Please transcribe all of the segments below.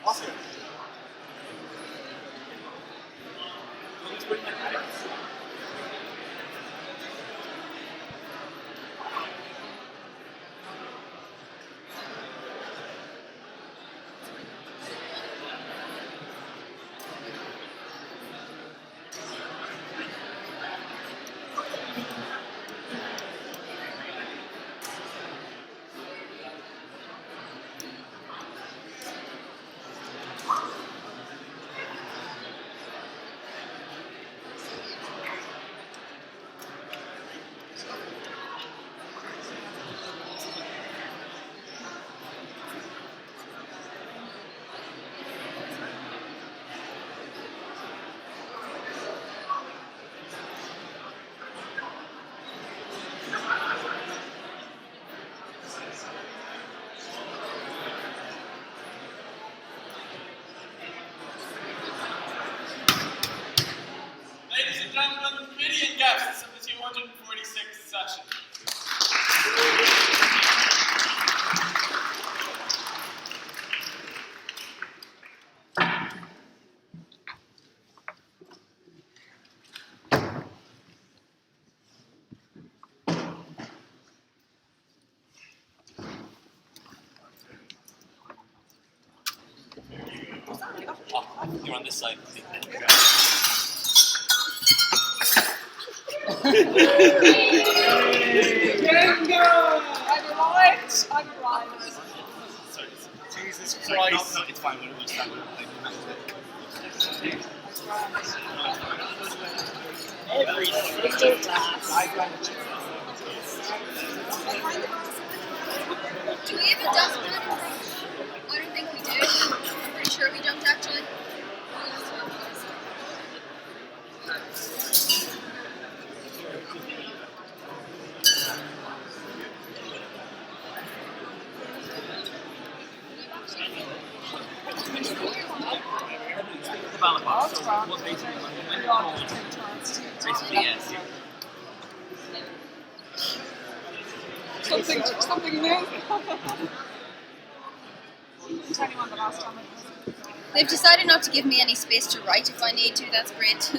Awesome. Ladies and gentlemen, committee and guests of the 246th session. You're on this side. I'm right. I'm right. Sorry. Jesus Christ. No, it's fine. We'll stand every single class. Do we even dust one? I don't think we do. I'm pretty sure we don't actually. The ballot box. So what basically yes. Something new. Turning on the last time. They've decided not to give me any space to write if I need to. That's great.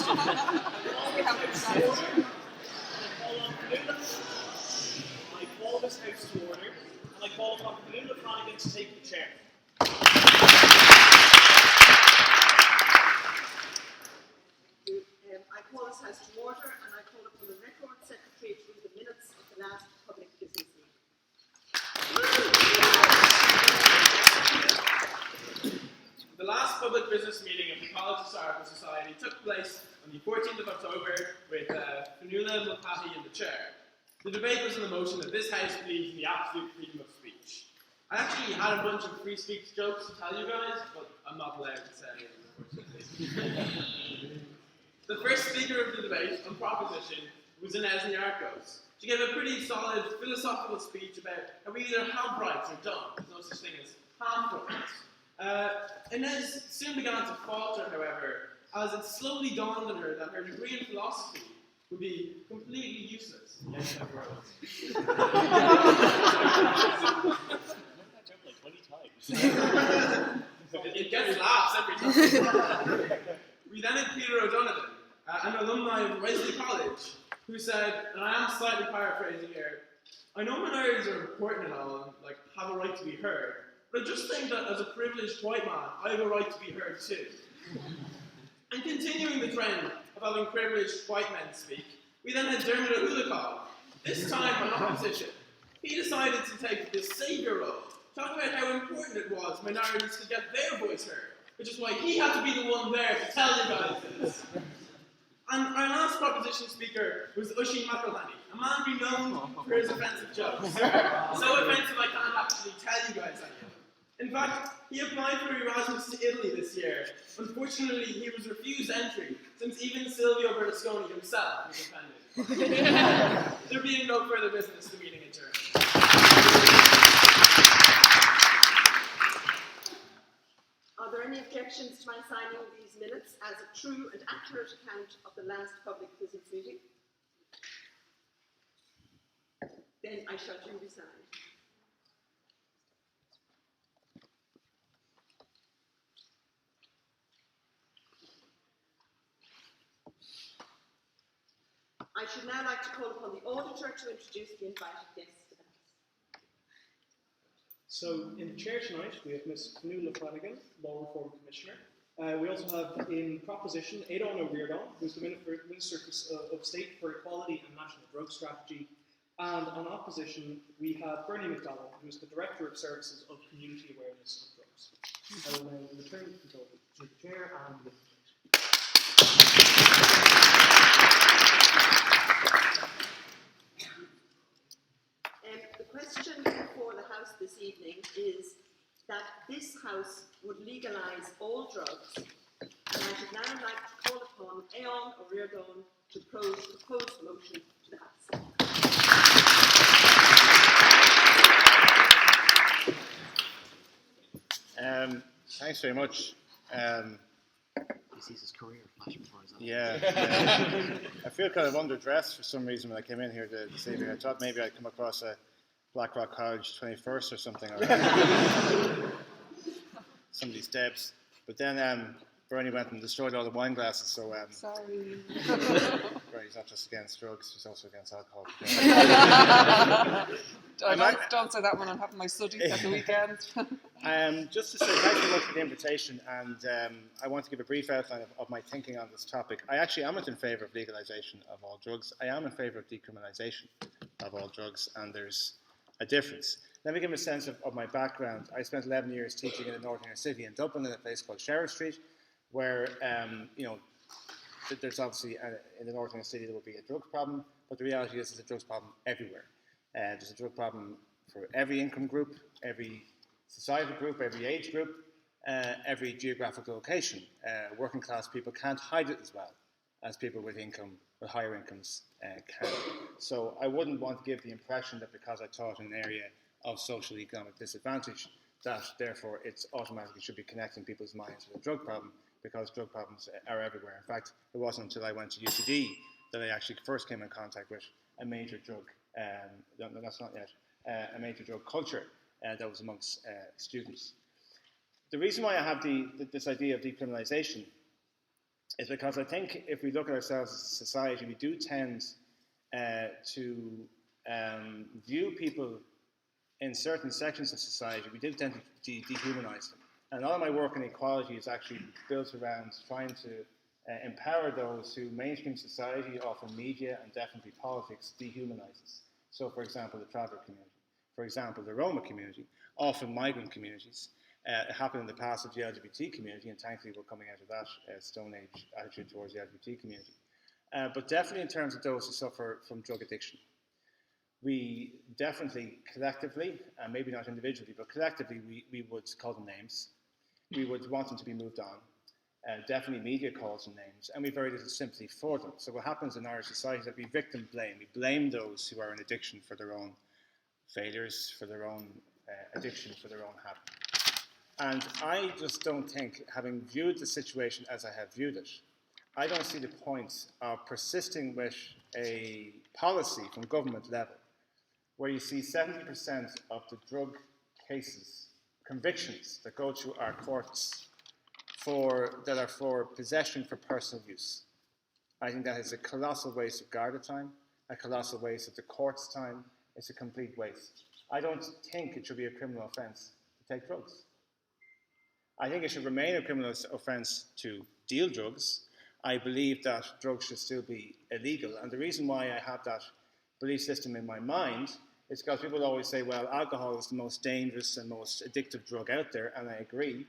I call this house to order, and I call upon Communal Flanagan to take the chair. I call this house to order, and I call upon the record secretary to read the minutes of the last public business meeting. annual business meeting of the College Historical Society took place on the 14th of October with Fionnuala Mulcahy in the chair. The debate was on the motion that this House believes in the absolute freedom of speech. I actually had a bunch of free speech jokes to tell you guys, but I'm not allowed to say it, unfortunately. The first speaker of the debate on proposition was Inez Niarchos. She gave a pretty solid philosophical speech about how we either have rights or don't. There's no such thing as half rights. Inez soon began to falter, however, as it slowly dawned on her that her degree in philosophy would be completely useless against her world. That joke like 20 times. It gets laughs every time. We then had Peter O'Donovan, an alumni of Wesley College, who said, and I am slightly paraphrasing here, I know minorities are important and all, and like have a right to be heard, but I just think that as a privileged white man, I have a right to be heard too. And continuing the trend of having privileged white men speak, we then had Dermot O'Hulicock, this time on opposition. He decided to take the saviour role, talking about how important it was minorities to get their voice heard, which is why he had to be the one there to tell you guys this. And our last proposition speaker was Oisin McElhenney, a man renowned for his offensive jokes. So offensive I can't actually tell you guys any of them. In fact, he applied for Erasmus to Italy this year. Unfortunately, he was refused entry, since even Silvio Berlusconi himself was offended. There being no further business, the meeting adjourned. Are there any objections to my signing of these minutes as a true and accurate account of the last public business meeting? Then I shall duly sign. I should now like to call upon the auditor to introduce the invited guests to the House. So, in the chair tonight, we have Ms. Fionnuala Flanagan, Law Reform Commissioner. We also have in proposition Aidan O'Riordan, who's the Minister of State for Equality and National Drug Strategy. And on opposition, we have Bernie McDonald, who is the Director of Services of Community Awareness of Drugs. I will now return the control to the chair and the The question before the House this evening is that this House would legalise all drugs, and I should now like to call upon Aidan O'Riordan to propose the motion to the House. Thanks very much. He sees his career flash before his eyes. Yeah. I feel kind of underdressed for some reason when I came in here this evening. I thought maybe I'd come across a Blackrock College 21st or something. Or somebody's Debs. But then Bernie went and destroyed all the wine glasses, so Sorry. Bernie's not just against drugs, he's also against alcohol. Don't say that when I'm having my studies at the weekend. Just to say thanks very much for the invitation, and I want to give a brief outline of my thinking on this topic. I actually am in favour of legalisation of all drugs. I am in favour of decriminalisation of all drugs, and there's a difference. Let me give a sense of my background. I spent 11 years teaching in the northern inner city in Dublin in a place called Sheriff Street, where there's obviously in the northern inner city there will be a drug problem, but the reality is there's a drugs problem everywhere. There's a drug problem for every income group, every societal group, every age group, every geographical location. Working class people can't hide it as well as people with higher incomes can. So I wouldn't want to give the impression that because I taught in an area of social economic disadvantage, that therefore it's automatically should be connecting people's minds with a drug problem, because drug problems are everywhere. In fact, it wasn't until I went to UCD that I actually first came in contact with a major drug, no, that's not yet, a major drug culture that was amongst students. The reason why I have this idea of decriminalisation is because I think if we look at ourselves as a society, we do tend to view people in certain sections of society, we do tend to dehumanise them. And all of my work in equality is actually built around trying to empower those who mainstream society, often media and definitely politics, dehumanises. So, for example, the traveller community, for example, the Roma community, often migrant communities, It happened in the past with the LGBT community, and thankfully we're coming out of that Stone Age attitude towards the LGBT community. But definitely in terms of those who suffer from drug addiction, we definitely collectively, and maybe not individually, but collectively, we would call them names. We would want them to be moved on. Definitely media calls them names, and we very little sympathy for them. So what happens in Irish society is that we victim blame. We blame those who are in addiction for their own failures, for their own addiction, for their own habit. And I just don't think, having viewed the situation as I have viewed it, I don't see the point of persisting with a policy from government level where you see 70% of the drug cases, convictions that go through our courts that are for possession for personal use. I think that is a colossal waste of Garda time, a colossal waste of the court's time. It's a complete waste. I don't think it should be a criminal offence to take drugs. I think it should remain a criminal offence to deal drugs. I believe that drugs should still be illegal. And the reason why I have that belief system in my mind is because people always say, well, alcohol is the most dangerous and most addictive drug out there, and I agree.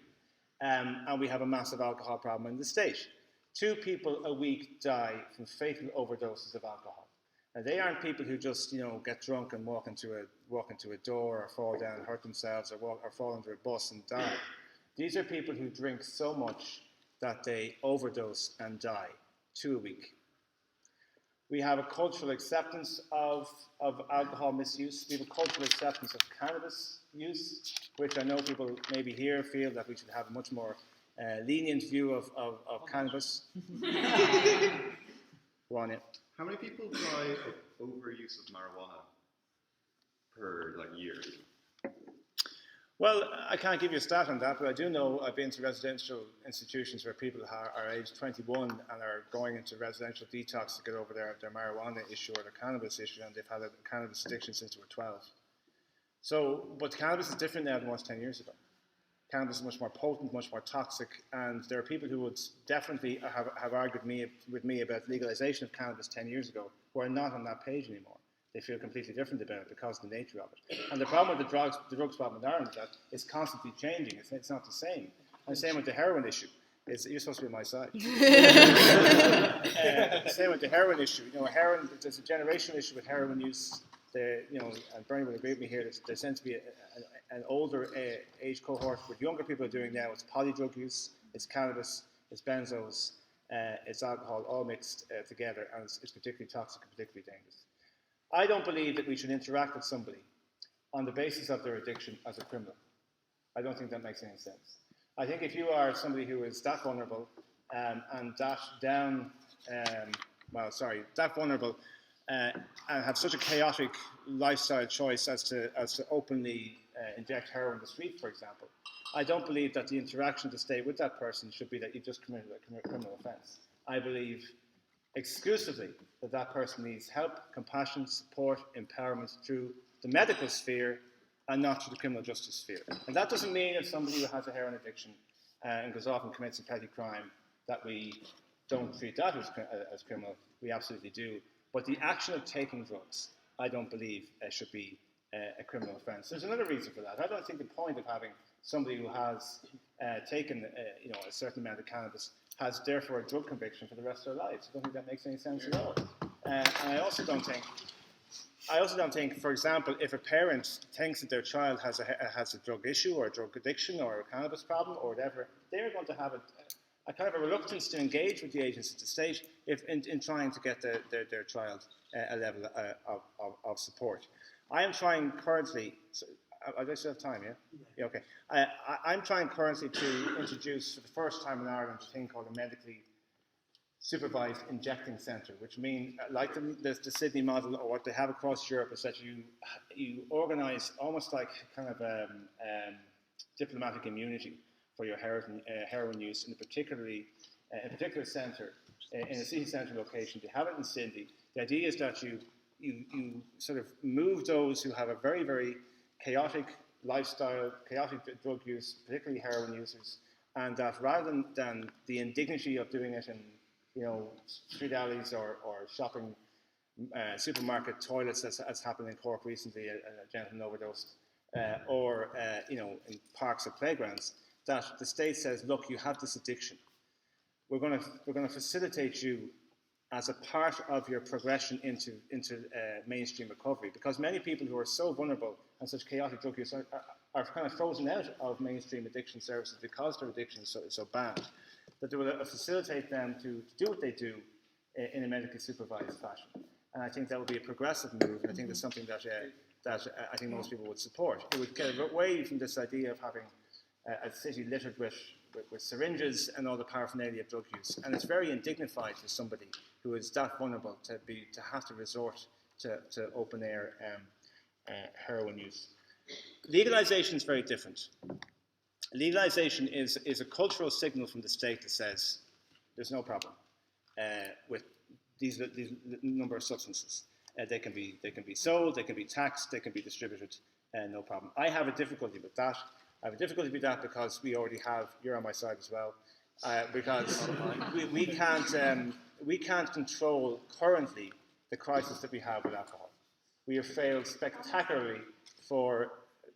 And we have a massive alcohol problem in the state. 2 people a week die from fatal overdoses of alcohol. Now, they aren't people who just, get drunk and walk into a door or fall down and hurt themselves or fall under a bus and die. These are people who drink so much that they overdose and die, 2 a week. We have a cultural acceptance of alcohol misuse. We have a cultural acceptance of cannabis use, which I know people maybe here feel that we should have a much more lenient view of cannabis. Go on, yeah. How many people die of overuse of marijuana per year? Well, I can't give you a stat on that, but I do know I've been to residential institutions where people are aged 21 and are going into residential detox to get over their marijuana issue or their cannabis issue, and they've had a cannabis addiction since they were 12. So, but cannabis is different now than it was 10 years ago. Cannabis is much more potent, much more toxic, and there are people who would definitely have argued with me about legalization of cannabis 10 years ago who are not on that page anymore. They feel completely different about it because of the nature of it. And the problem with the drugs problem in Ireland is that it's constantly changing. It's not the same. And the same with the heroin issue. You're supposed to be on my side. Same with the heroin issue. There's a generational issue with heroin use. And Bernie will agree with me here. There tends to be an older age cohort. What younger people are doing now, it's polydrug use, it's cannabis, it's benzos, it's alcohol, all mixed together, and it's particularly toxic and particularly dangerous. I don't believe that we should interact with somebody on the basis of their addiction as a criminal. I don't think that makes any sense. I think if you are somebody who is that vulnerable and that vulnerable and have such a chaotic lifestyle choice as to openly inject heroin in the street, for example, I don't believe that the interaction to stay with that person should be that you've just committed a criminal offence. I believe exclusively that person needs help, compassion, support, empowerment through the medical sphere and not through the criminal justice sphere. And that doesn't mean if somebody who has a heroin addiction and goes off and commits a petty crime that we don't treat that as criminal. We absolutely do. But the action of taking drugs, I don't believe should be a criminal offence. There's another reason for that. I don't think the point of having somebody who has taken a certain amount of cannabis has therefore a drug conviction for the rest of their lives. I don't think that makes any sense at all. And I also don't think, for example, if a parent thinks that their child has a drug issue or a drug addiction or a cannabis problem or whatever, they're going to have a kind of a reluctance to engage with the agency, the state, in trying to get their child a level of support. I am trying currently. I still have time, yeah? Yeah, okay. I'm trying currently to introduce for the first time in Ireland a thing called a medically supervised injecting centre, which means, like the Sydney model or what they have across Europe, is that you organise almost like kind of diplomatic immunity for your heroin use in a particular centre, in a city centre location. They have it in Sydney. The idea is that you sort of move those who have a very, very chaotic lifestyle, chaotic drug use, particularly heroin users, and that rather than the indignity of doing it in street alleys or shopping supermarket toilets, as happened in Cork recently, a gentleman overdosed or in parks or playgrounds, that the state says, look, you have this addiction. We're going to facilitate you as a part of your progression into mainstream recovery, because many people who are so vulnerable and such chaotic drug use are kind of frozen out of mainstream addiction services because their addiction is so bad, that they will facilitate them to do what they do in a medically supervised fashion. And I think that would be a progressive move, and I think that's something that I think most people would support. It would get away from this idea of having a city littered with syringes and all the paraphernalia of drug use. And it's very indignified for somebody who is that vulnerable to have to resort to open air heroin use. Legalization is very different. Legalization is a cultural signal from the state that says there's no problem with these number of substances. They can be sold, they can be taxed, they can be distributed, no problem. I have a difficulty with that. I have a difficulty with that because we already have, you're on my side as well, because we can't control currently the crisis that we have with alcohol. We have failed spectacularly for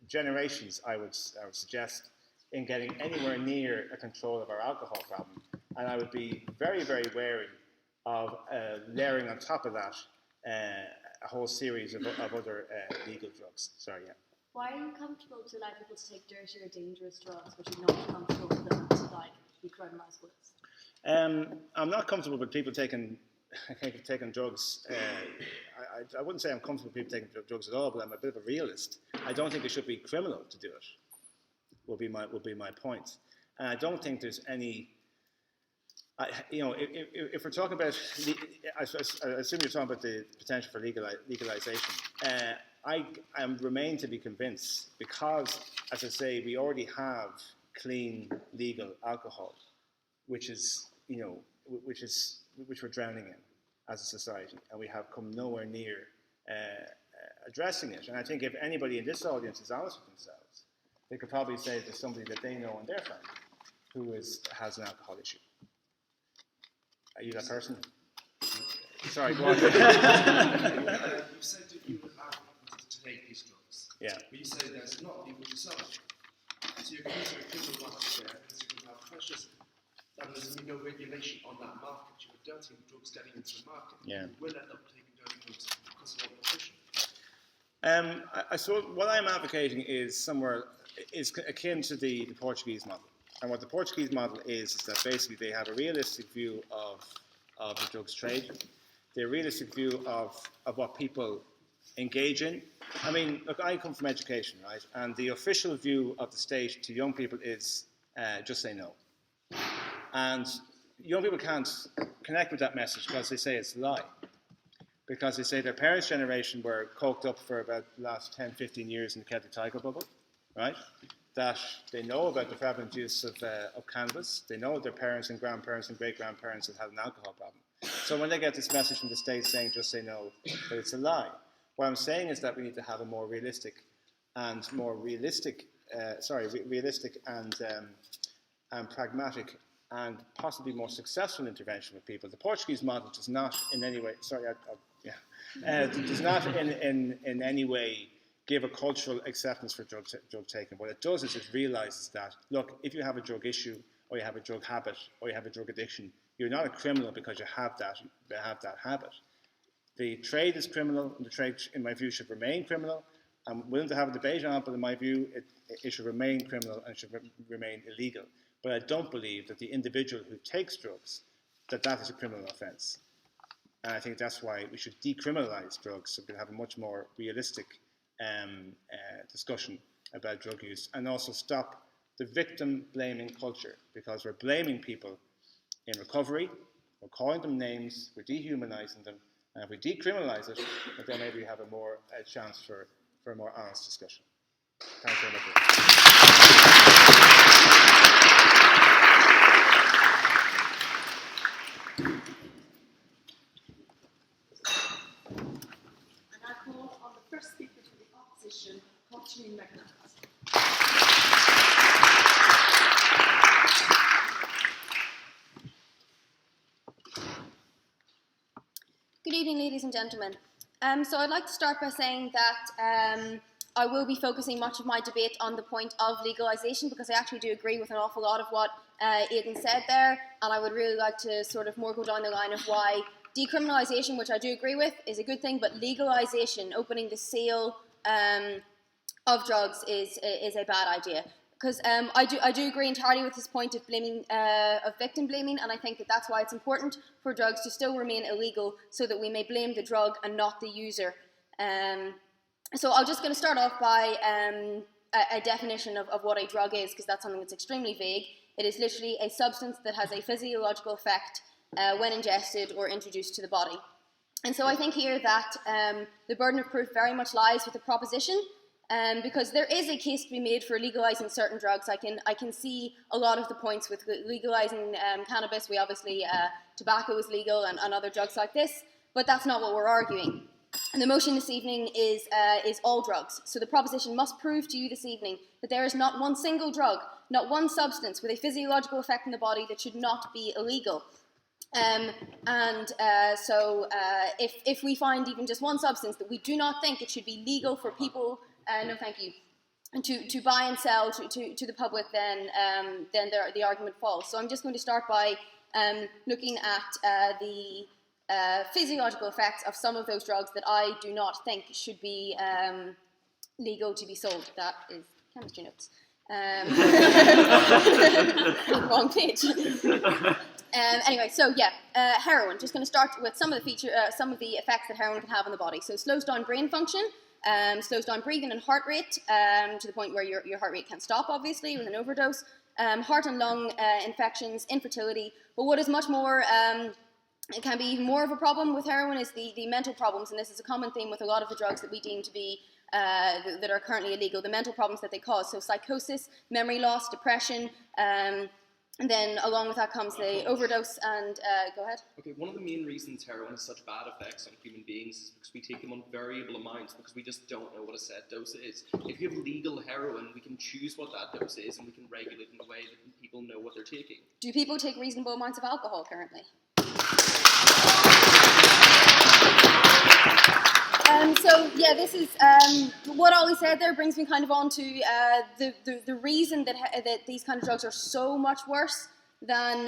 generations, I would suggest, in getting anywhere near a control of our alcohol problem. And I would be very, very wary of layering on top of that a whole series of other legal drugs. Sorry, yeah. Why are you comfortable to allow people to take dirty or dangerous drugs, but you're not comfortable with them to be criminalised with? I'm not comfortable with people taking drugs. I wouldn't say I'm comfortable with people taking drugs at all, but I'm a bit of a realist. I don't think it should be criminal to do it. Will be my point. And I don't think there's any. If we're talking about, I assume you're talking about the potential for legalization. I remain to be convinced because, as I say, we already have clean, legal alcohol, which we're drowning in as a society, and we have come nowhere near addressing it. And I think if anybody in this audience is honest with themselves, they could probably say there's somebody that they know in their family who has an alcohol issue. Are you that person? Sorry, go on. You said that you would allow people to take these drugs. Yeah. But you say there's not people to sell them. So you're creating a criminal market there because you can have precious, and there's no regulation on that market. You have dirty drugs getting into the market. Yeah. You will end up taking dirty drugs because of prohibition. I suppose what I'm advocating is akin to the Portuguese model. And what the Portuguese model is that basically they have a realistic view of the drugs trade. They have a realistic view of what people engage in. I mean, look, I come from education, right? And the official view of the state to young people is just say no. And young people can't connect with that message because they say it's a lie. Because they say their parents' generation were coked up for about the last 10, 15 years in the Celtic Tiger bubble, right? That they know about the prevalent use of cannabis. They know their parents and grandparents and great-grandparents have had an alcohol problem. So when they get this message from the state saying just say no, that it's a lie. What I'm saying is that we need to have a more realistic and pragmatic and possibly more successful intervention with people. The Portuguese model does not in any way, does not in any way give a cultural acceptance for drug taking. What it does is it realizes that, look, if you have a drug issue or you have a drug habit or you have a drug addiction, you're not a criminal because you have that habit. The trade is criminal, and the trade, in my view, should remain criminal. I'm willing to have a debate on it, but in my view, it should remain criminal and should remain illegal. But I don't believe that the individual who takes drugs, that is a criminal offence. And I think that's why we should decriminalise drugs so we can have a much more realistic discussion about drug use, and also stop the victim blaming culture, because we're blaming people in recovery, we're calling them names, we're dehumanizing them, and if we decriminalise it, then maybe we have a chance for a more honest discussion. Thanks very much. And I call on the first speaker for the opposition, Cotrin McNabb. Good evening, ladies and gentlemen. So I'd like to start by saying that I will be focusing much of my debate on the point of legalisation, because I actually do agree with an awful lot of what Aidan said there, and I would really like to sort of more go down the line of why decriminalisation, which I do agree with, is a good thing, but legalisation, opening the sale of drugs, is a bad idea. Because I do agree entirely with his point of blaming, of victim blaming, and I think that that's why it's important for drugs to still remain illegal, so that we may blame the drug and not the user. So I'm just going to start off by a definition of what a drug is, because that's something that's extremely vague. It is literally a substance that has a physiological effect when ingested or introduced to the body. And so I think here that the burden of proof very much lies with the proposition, because there is a case to be made for legalising certain drugs. I can see a lot of the points with legalising cannabis. We obviously, tobacco is legal and other drugs like this, but that's not what we're arguing. And the motion this evening is all drugs. So the proposition must prove to you this evening that there is not one single drug, not one substance with a physiological effect in the body that should not be illegal. So if we find even just one substance that we do not think it should be legal for people, no thank you, to buy and sell to the public, then the argument falls. So I'm just going to start by looking at the physiological effects of some of those drugs that I do not think should be legal to be sold. That is chemistry notes. Wrong page. Anyway, so yeah, heroin. Just going to start with some of the some of the effects that heroin can have on the body. So it slows down brain function, slows down breathing and heart rate to the point where your heart rate can't stop, obviously, with an overdose. Heart and lung infections, infertility. But what is much more it can be even more of a problem with heroin is the mental problems, and this is a common theme with a lot of the drugs that we deem to be that are currently illegal, the mental problems that they cause. So psychosis, memory loss, depression, and then along with that comes the overdose and, go ahead. Okay, one of the main reasons heroin has such bad effects on human beings is because we take them on variable amounts, because we just don't know what a set dose is. If you have legal heroin, we can choose what that dose is, and we can regulate in a way that people know what they're taking. Do people take reasonable amounts of alcohol currently? So yeah, this is what Ollie said there brings me kind of on to the reason that these kind of drugs are so much worse than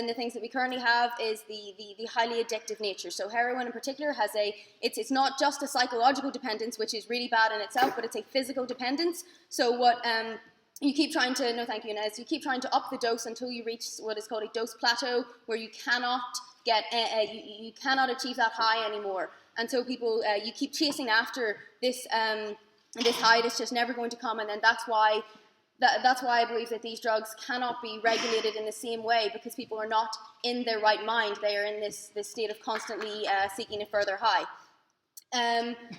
the things that we currently have is the highly addictive nature. So heroin in particular has it's not just a psychological dependence, which is really bad in itself, but it's a physical dependence. So what you keep trying to, no thank you Inez, you keep trying to up the dose until you reach what is called a dose plateau, where you cannot get you cannot achieve that high anymore. And so people, you keep chasing after this this high that's just never going to come, and then that's why I believe that these drugs cannot be regulated in the same way, because people are not in their right mind. They are in this state of constantly seeking a further high.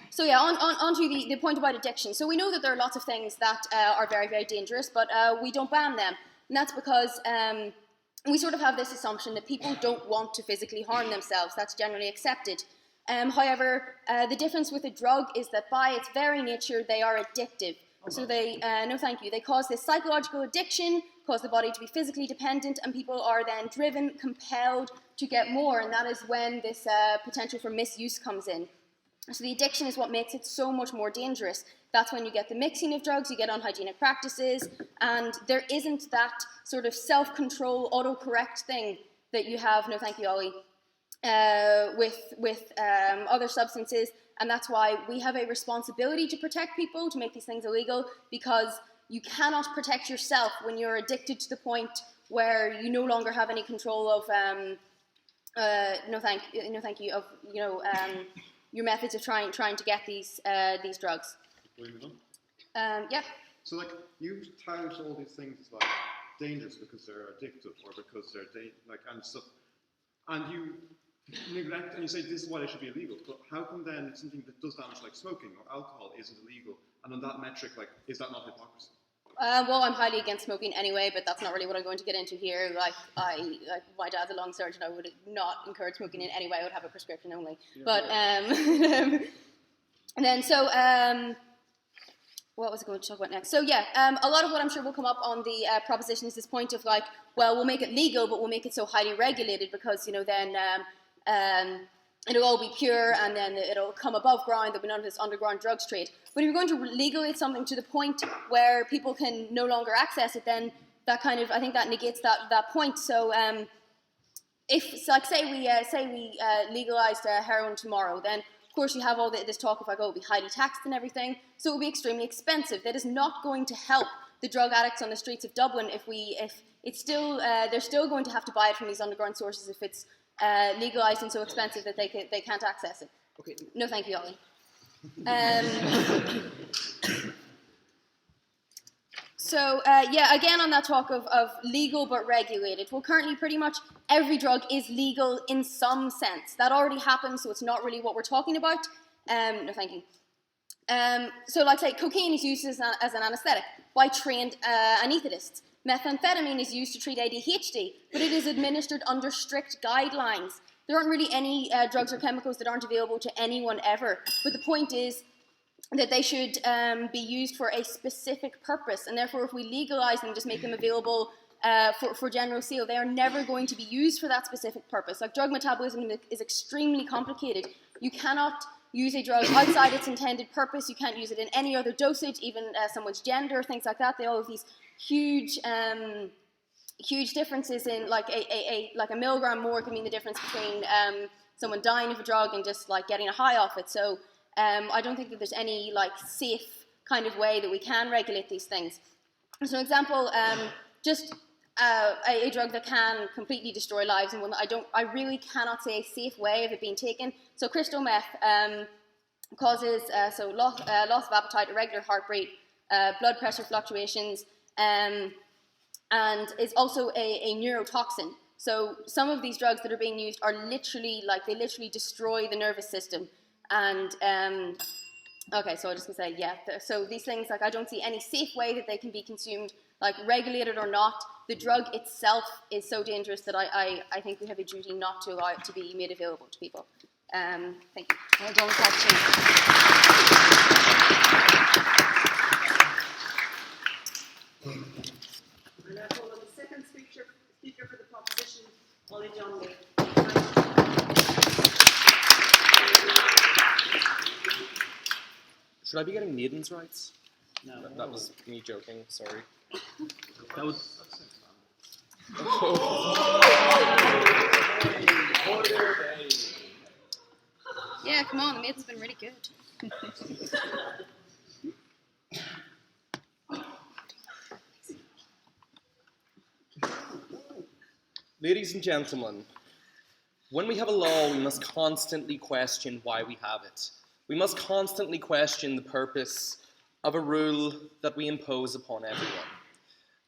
So yeah, on to the point about addiction. So we know that there are lots of things that are very, very dangerous, but we don't ban them, and that's because we sort of have this assumption that people don't want to physically harm themselves. That's generally accepted. However, the difference with a drug is that by its very nature, they are addictive. So they, no thank you, they cause this psychological addiction, cause the body to be physically dependent, and people are then driven, compelled to get more, and that is when this potential for misuse comes in. So the addiction is what makes it so much more dangerous. That's when you get the mixing of drugs, you get unhygienic practices, and there isn't that sort of self-control, autocorrect thing that you have, no thank you Ollie, with other substances, and that's why we have a responsibility to protect people, to make these things illegal, because you cannot protect yourself when you're addicted to the point where you no longer have any control of no thank you of your methods of trying to get these drugs. Yeah. So like you tout all these things as like dangerous because they're addictive or because they're and stuff, and you neglect and you say this is why they should be illegal. But how come then something that does damage like smoking or alcohol isn't illegal? And on that metric, like, is that not hypocrisy? Well, I'm highly against smoking anyway, but that's not really what I'm going to get into here. Like my dad's a lung surgeon. I would not encourage smoking in any way. I would have a prescription only. Yeah, but and then so what was I going to talk about next? So yeah, a lot of what I'm sure will come up on the proposition is this point of like, well, we'll make it legal, but we'll make it so highly regulated because then it'll all be pure, and then it'll come above ground. There'll be none of this underground drugs trade. But if you're going to legalize something to the point where people can no longer access it, then that kind of, I think that negates that point. So if, like, say we legalized heroin tomorrow, then of course you have all this talk of like, oh, it'll be highly taxed and everything, so it will be extremely expensive. That is not going to help the drug addicts on the streets of Dublin if it's still they're still going to have to buy it from these underground sources if it's legalized and so expensive that they can't access it. Okay. No, thank you, Ollie. So, yeah, again on that talk of legal but regulated. Well, currently pretty much every drug is legal in some sense. That already happens, so it's not really what we're talking about. No, thank you. So, like, say, cocaine is used as an anesthetic by trained anaesthetists. Methamphetamine is used to treat ADHD, but it is administered under strict guidelines. There aren't really any drugs or chemicals that aren't available to anyone ever. But the point is that they should be used for a specific purpose, and therefore if we legalise them, just make them available for general sale, they are never going to be used for that specific purpose. Like, drug metabolism is extremely complicated. You cannot use a drug outside its intended purpose. You can't use it in any other dosage, even someone's gender, things like that. They all have these huge differences in, like a milligram more can mean the difference between someone dying of a drug and just like getting a high off it. So I don't think that there's any like safe kind of way that we can regulate these things. So an example, just a drug that can completely destroy lives, and one that I really cannot say a safe way of it being taken. So crystal meth causes loss of appetite, irregular heart rate, blood pressure fluctuations, and is also a neurotoxin. So some of these drugs that are being used are literally they literally destroy the nervous system. And okay, so I'm just gonna say, yeah. So these things, like, I don't see any safe way that they can be consumed, like regulated or not. The drug itself is so dangerous that I think we have a duty not to allow it to be made available to people. Thank you. Well done, Catherine. And I call on the second speaker for the proposition, Ollie Johnley. Should I be getting maidens' rights? No. That was me joking, sorry. That was. Yeah, come on, the maid's been really good. Ladies and gentlemen, when we have a law, we must constantly question why we have it. We must constantly question the purpose of a rule that we impose upon everyone.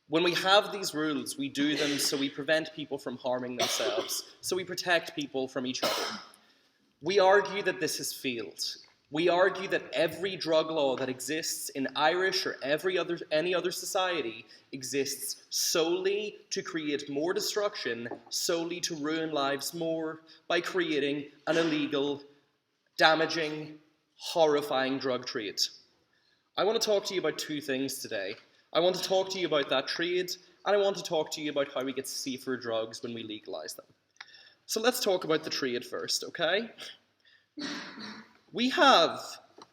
When we have these rules, we do them so we prevent people from harming themselves, so we protect people from each other. We argue that this has failed. We argue that every drug law that exists in Irish or any other society exists solely to create more destruction, solely to ruin lives more by creating an illegal, damaging, horrifying drug trade. I want to talk to you about two things today. I want to talk to you about that trade, and I want to talk to you about how we get safer drugs when we legalise them. So let's talk about the trade first, okay? We have,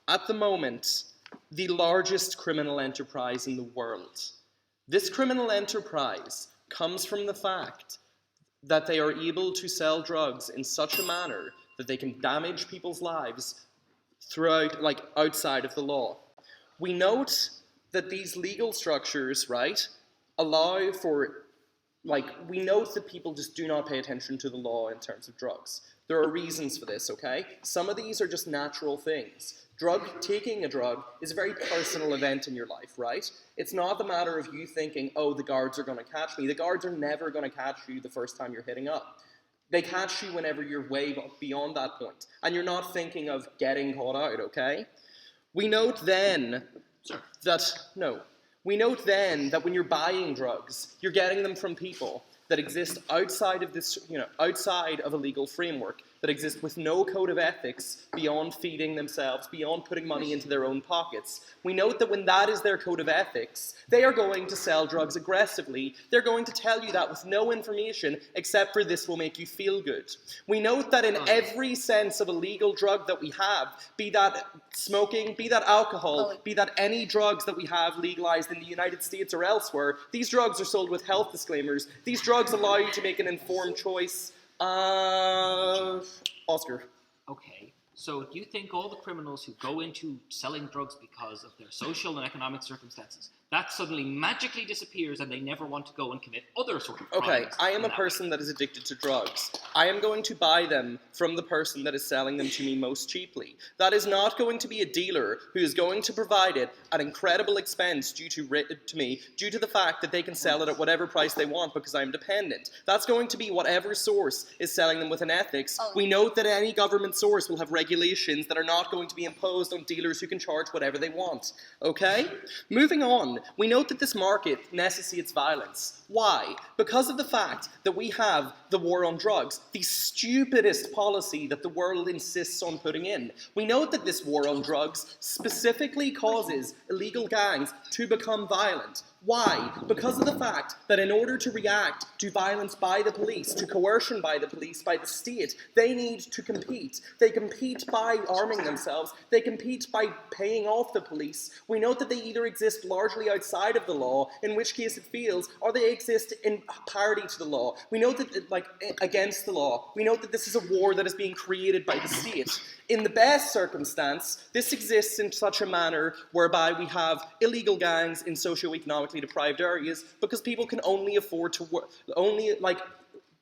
at the moment, the largest criminal enterprise in the world. This criminal enterprise comes from the fact that they are able to sell drugs in such a manner that they can damage people's lives throughout, outside of the law. We note that these legal structures, right, allow for, we note that people just do not pay attention to the law in terms of drugs. There are reasons for this, okay? Some of these are just natural things. Taking a drug is a very personal event in your life, right? It's not the matter of you thinking, oh, the guards are going to catch me. The guards are never going to catch you the first time you're hitting up. They catch you whenever you're way beyond that point, and you're not thinking of getting caught out, okay? We note then that when you're buying drugs, you're getting them from people that exist outside of this, outside of a legal framework. that exist with no code of ethics beyond feeding themselves, beyond putting money into their own pockets. We note that when that is their code of ethics, they are going to sell drugs aggressively. They're going to tell you that with no information except for this will make you feel good. We note that in every sense of a legal drug that we have, be that smoking, be that alcohol, be that any drugs that we have legalized in the United States or elsewhere, these drugs are sold with health disclaimers. These drugs allow you to make an informed choice. Oscar. Okay, so do you think all the criminals who go into selling drugs because of their social and economic circumstances, that suddenly magically disappears and they never want to go and commit other sort of crimes? Okay, I am a person that is addicted to drugs. I am going to buy them from the person that is selling them to me most cheaply. That is not going to be a dealer who is going to provide it at incredible expense to me due to the fact that they can sell it at whatever price they want because I'm dependent. That's going to be whatever source is selling them with an ethics. We note that any government source will have regulations that are not going to be imposed on dealers who can charge whatever they want. Okay? Moving on. We note that this market necessitates violence. Why? Because of the fact that we have the war on drugs, the stupidest policy that the world insists on putting in. We note that this war on drugs specifically causes illegal gangs to become violent. Why? Because of the fact that in order to react to violence by the police, to coercion by the police, by the state, they need to compete. They compete by arming themselves. They compete by paying off the police. We note that they either exist largely outside of the law, in which case it fails, or they exist in parity to the law. We note that, against the law. We note that this is a war that is being created by the state. In the best circumstance, this exists in such a manner whereby we have illegal gangs in socioeconomically deprived areas because people can only afford to work,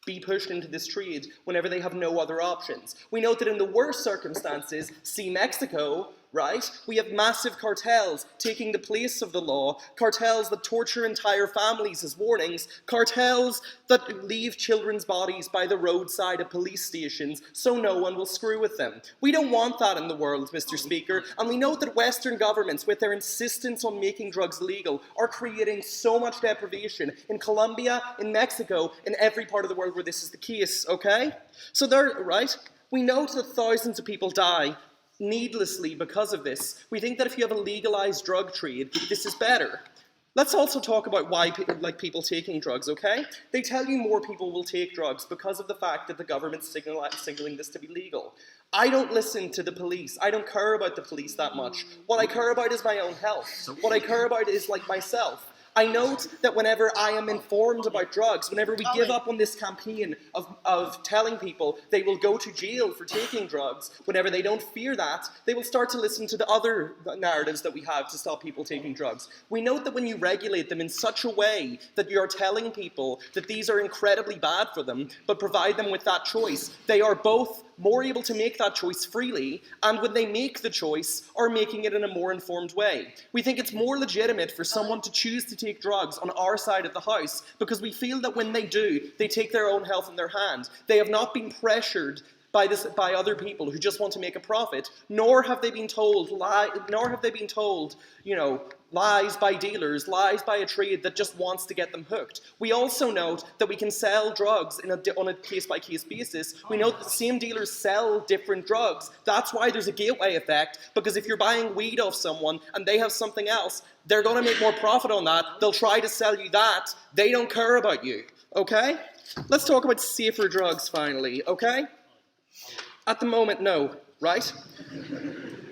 be pushed into this trade whenever they have no other options. We note that in the worst circumstances, see Mexico, right? We have massive cartels taking the place of the law, cartels that torture entire families as warnings, cartels that leave children's bodies by the roadside of police stations so no one will screw with them. We don't want that in the world, Mr. Speaker, and we know that Western governments, with their insistence on making drugs legal, are creating so much deprivation in Colombia, in Mexico, in every part of the world where this is the case, okay? So there, right? We note that thousands of people die needlessly because of this. We think that if you have a legalized drug trade, this is better. Let's also talk about why people taking drugs, okay? They tell you more people will take drugs because of the fact that the government's signaling this to be legal. I don't listen to the police. I don't care about the police that much. What I care about is my own health. What I care about is myself. I note that whenever I am informed about drugs, whenever we give up on this campaign of telling people they will go to jail for taking drugs, whenever they don't fear that, they will start to listen to the other narratives that we have to stop people taking drugs. We note that when you regulate them in such a way that you are telling people that these are incredibly bad for them, but provide them with that choice, they are both more able to make that choice freely, and when they make the choice, are making it in a more informed way. We think it's more legitimate for someone to choose to take drugs on our side of the house, because we feel that when they do, they take their own health in their hand. They have not been pressured by other people who just want to make a profit, nor have they been told lies by dealers, lies by a trade that just wants to get them hooked. We also note that we can sell drugs on a case-by-case basis. We note that the same dealers sell different drugs. That's why there's a gateway effect, because if you're buying weed off someone and they have something else, they're going to make more profit on that. They'll try to sell you that. They don't care about you, okay? Let's talk about safer drugs finally, okay? At the moment, no, right?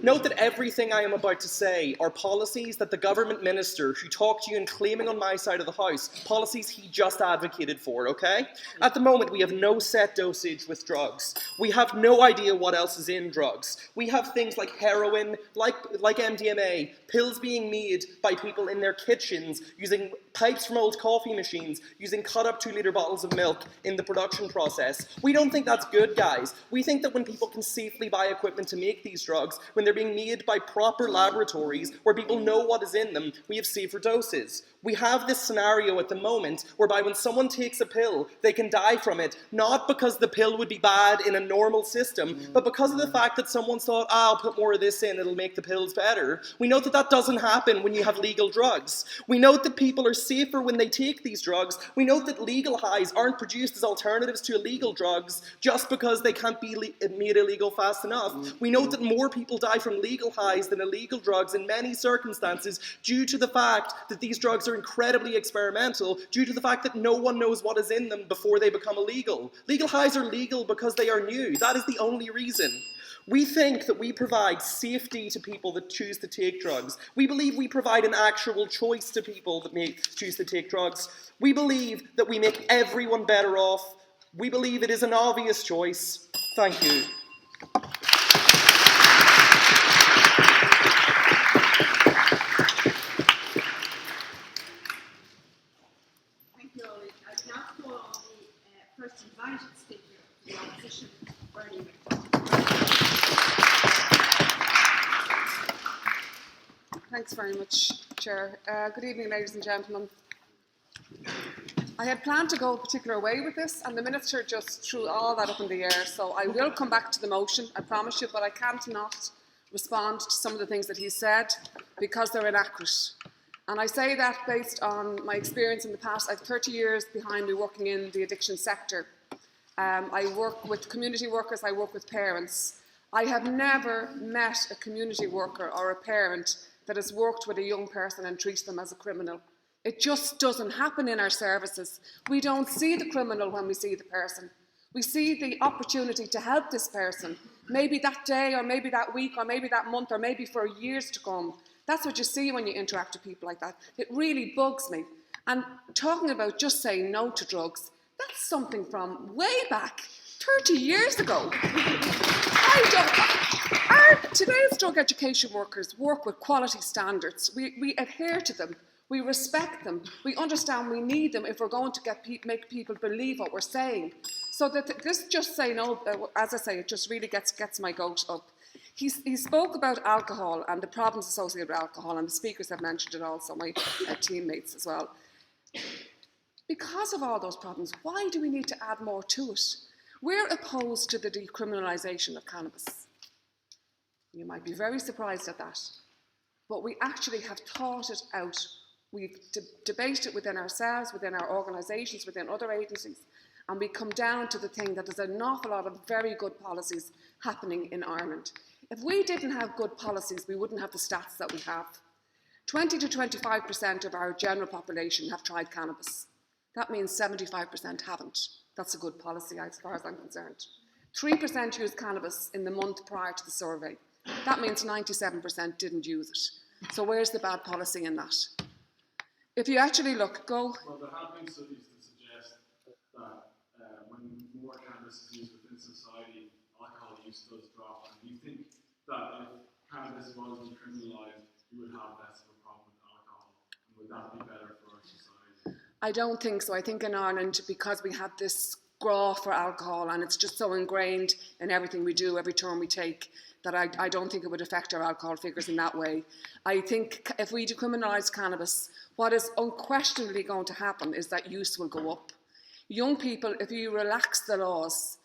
Note that everything I am about to say are policies that the government minister who talked to you and claiming on my side of the house, policies he just advocated for, okay? At the moment, we have no set dosage with drugs. We have no idea what else is in drugs. We have things like heroin, like MDMA, pills being made by people in their kitchens, using pipes from old coffee machines, using cut up 2-litre bottles of milk in the production process. We don't think that's good, guys. We think that when people can safely buy equipment to make these drugs, when they're being made by proper laboratories where people know what is in them, we have safer doses. We have this scenario at the moment whereby when someone takes a pill, they can die from it, not because the pill would be bad in a normal system, but because of the fact that someone thought, I'll put more of this in, it'll make the pills better. We know that that doesn't happen when you have legal drugs. We know that people are safer when they take these drugs. We know that legal highs aren't produced as alternatives to illegal drugs just because they can't be made illegal fast enough. We know that more people die from legal highs than illegal drugs in many circumstances due to the fact that these drugs are incredibly experimental, due to the fact that no one knows what is in them before they become illegal. Legal highs are legal because they are new. That is the only reason. We think that we provide safety to people that choose to take drugs. We believe we provide an actual choice to people that may choose to take drugs. We believe that we make everyone better off. We believe it is an obvious choice. Thank you. Thank you, Ollie. I now call on the first invited speaker of the opposition, Bernie McDonald. Thanks very much, Chair. Good evening, ladies and gentlemen. I had planned to go a particular way with this, and the Minister just threw all that up in the air, so I will come back to the motion, I promise you, but I can't not respond to some of the things that he said because they're inaccurate. And I say that based on my experience in the past. I have 30 years behind me working in the addiction sector. I work with community workers, I work with parents. I have never met a community worker or a parent that has worked with a young person and treats them as a criminal. It just doesn't happen in our services. We don't see the criminal when we see the person. We see the opportunity to help this person, maybe that day or maybe that week or maybe that month or maybe for years to come. That's what you see when you interact with people like that. It really bugs me. And talking about just saying no to drugs, that's something from way back, 30 years ago. Today's drug education workers work with quality standards. We adhere to them. We respect them. We understand we need them if we're going to make people believe what we're saying. So that this just say no, as I say, it just really gets my goat up. He spoke about alcohol and the problems associated with alcohol, and the speakers have mentioned it also, my teammates as well. Because of all those problems, why do we need to add more to it? We're opposed to the decriminalisation of cannabis. You might be very surprised at that. But we actually have thought it out. We've debated it within ourselves, within our organisations, within other agencies, and we come down to the thing that there's an awful lot of very good policies happening in Ireland. If we didn't have good policies, we wouldn't have the stats that we have. 20 to 25% of our general population have tried cannabis. That means 75% haven't. That's a good policy as far as I'm concerned. 3% used cannabis in the month prior to the survey. That means 97% didn't use it. So where's the bad policy in that? If you actually look, Well, there have been studies that suggest that when more cannabis is used within society, alcohol use does drop. And do you think that if cannabis was decriminalised, you would have less of a problem with alcohol? And would that be better for our society? I don't think so. I think in Ireland, because we have this graw for alcohol and it's just so ingrained in everything we do, every turn we take, that I don't think it would affect our alcohol figures in that way. I think if we decriminalise cannabis, what is unquestionably going to happen is that use will go up. Young people, if you relax the laws,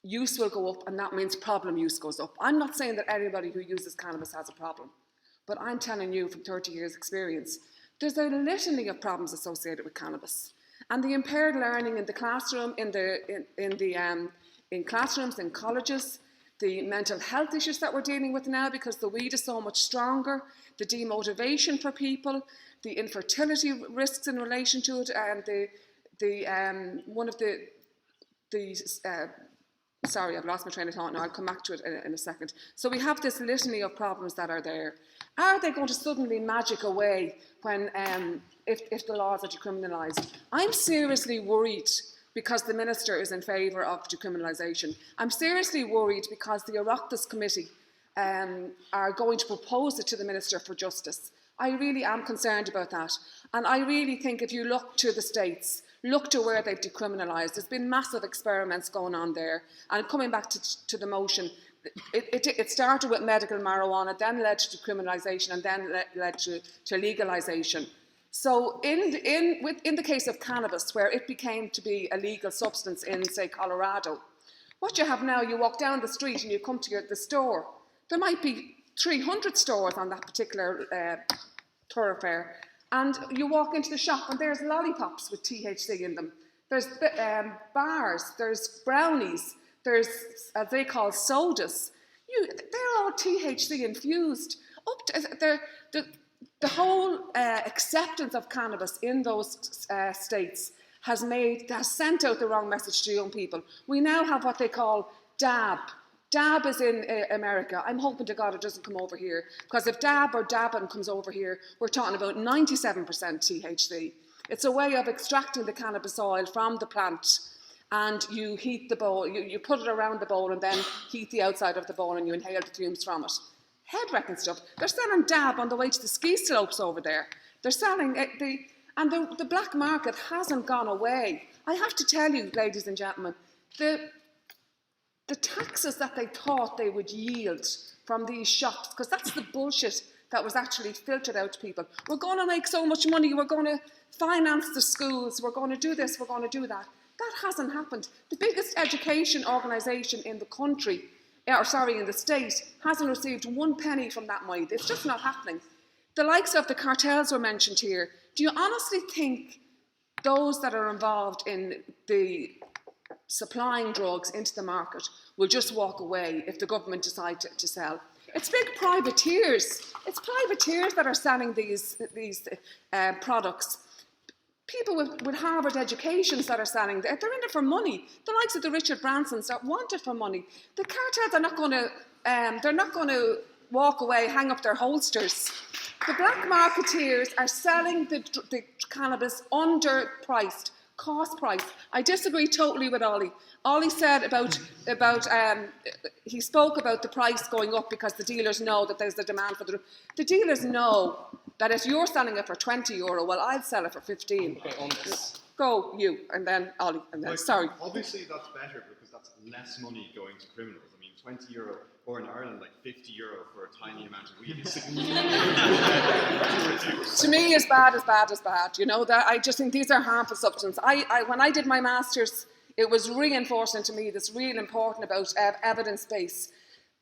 use will go up, and that means problem use goes up. I'm not saying that anybody who uses cannabis has a problem, but I'm telling you from 30 years experience, there's a litany of problems associated with cannabis. And the impaired learning in the classroom, in classrooms, in colleges, the mental health issues that we're dealing with now because the weed is so much stronger, the demotivation for people, the infertility risks in relation to it, and sorry, I've lost my train of thought now, I'll come back to it in a second. So we have this litany of problems that are there. Are they going to suddenly magic away when, if the laws are decriminalised? I'm seriously worried because the Minister is in favour of decriminalisation. I'm seriously worried because the Oireachtas Committee are going to propose it to the Minister for Justice. I really am concerned about that. And I really think if you look to the States, look to where they've decriminalised, there's been massive experiments going on there. And coming back to the motion, it started with medical marijuana, then led to decriminalisation, and then led to legalisation. So in the case of cannabis, where it became to be a legal substance in, say, Colorado, what you have now, you walk down the street and you come to the store. There might be 300 stores on that particular thoroughfare, and you walk into the shop and there's lollipops with THC in them. There's bars, there's brownies, there's, as they call, sodas. They're all THC infused. The whole acceptance of cannabis in those states has sent out the wrong message to young people. We now have what they call DAB. DAB is in America. I'm hoping to God it doesn't come over here, because if DAB or dabbing comes over here, we're talking about 97% THC. It's a way of extracting the cannabis oil from the plant, and you heat the bowl, you put it around the bowl and then heat the outside of the bowl and you inhale the fumes from it. Head-wrecking stuff. They're selling dab on the way to the ski slopes over there. They're selling the black market hasn't gone away. I have to tell you, ladies and gentlemen, the taxes that they thought they would yield from these shops, because that's the bullshit that was actually filtered out to people. We're going to make so much money, we're going to finance the schools, we're going to do this, we're going to do that. That hasn't happened. The biggest education organisation in the country, in the state, hasn't received 1 penny from that money. It's just not happening. The likes of the cartels were mentioned here. Do you honestly think those that are involved in the supplying drugs into the market will just walk away if the government decide to sell? It's big privateers. It's privateers that are selling these products. People with Harvard educations that are selling, they're in it for money. The likes of the Richard Bransons that want it for money. The cartels are not going to walk away, hang up their holsters. The black marketeers are selling the cannabis underpriced, cost price. I disagree totally with Ollie. Ollie said he spoke about the price going up because the dealers know that there's a demand for the dealers know that if you're selling it for €20, well, I'd sell it for 15. Go you, and then Ollie, and then, sorry. Obviously that's better because that's less money going to criminals. I mean, €20, or in Ireland, like €50 for a tiny amount of weed is significant. To me, as bad. You know, that I just think these are harmful substances. When I did my master's, it was reinforcing to me this real important about evidence base.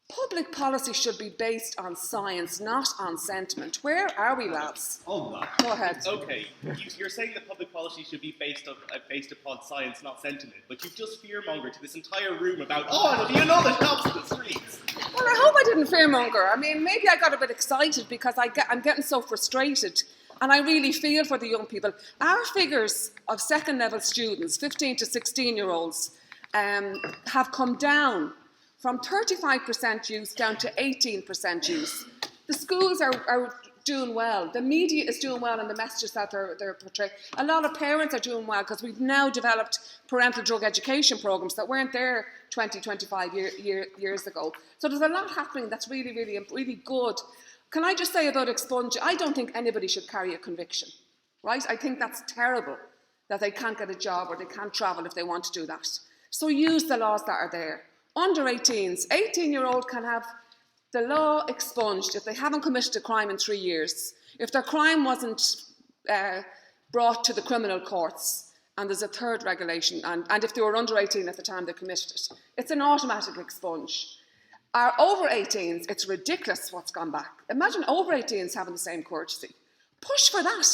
Public policy should be based on science, not on sentiment. Where are we, lads? On that. Go ahead. Okay, you're saying that public policy should be based upon science, not sentiment, but you've just fearmongered to this entire room about, it'll be another shops in the streets. Well, I hope I didn't fearmonger. I mean, maybe I got a bit excited because I'm getting so frustrated, and I really feel for the young people. Our figures of second-level students, 15 to 16-year-olds, have come down from 35% use down to 18% use. The schools are doing well. The media is doing well in the messages that they're portraying. A lot of parents are doing well because we've now developed parental drug education programs that weren't there 20, 25 years ago. So there's a lot happening that's really, really, really good. Can I just say about expunging? I don't think anybody should carry a conviction, right? I think that's terrible that they can't get a job or they can't travel if they want to do that. So use the laws that are there. Under 18s, 18-year-old can have the law expunged if they haven't committed a crime in 3 years, if their crime wasn't brought to the criminal courts, and there's a third regulation, and if they were under 18 at the time they committed it. It's an automatic expunge. Our over 18s, it's ridiculous what's gone back. Imagine over 18s having the same courtesy. Push for that.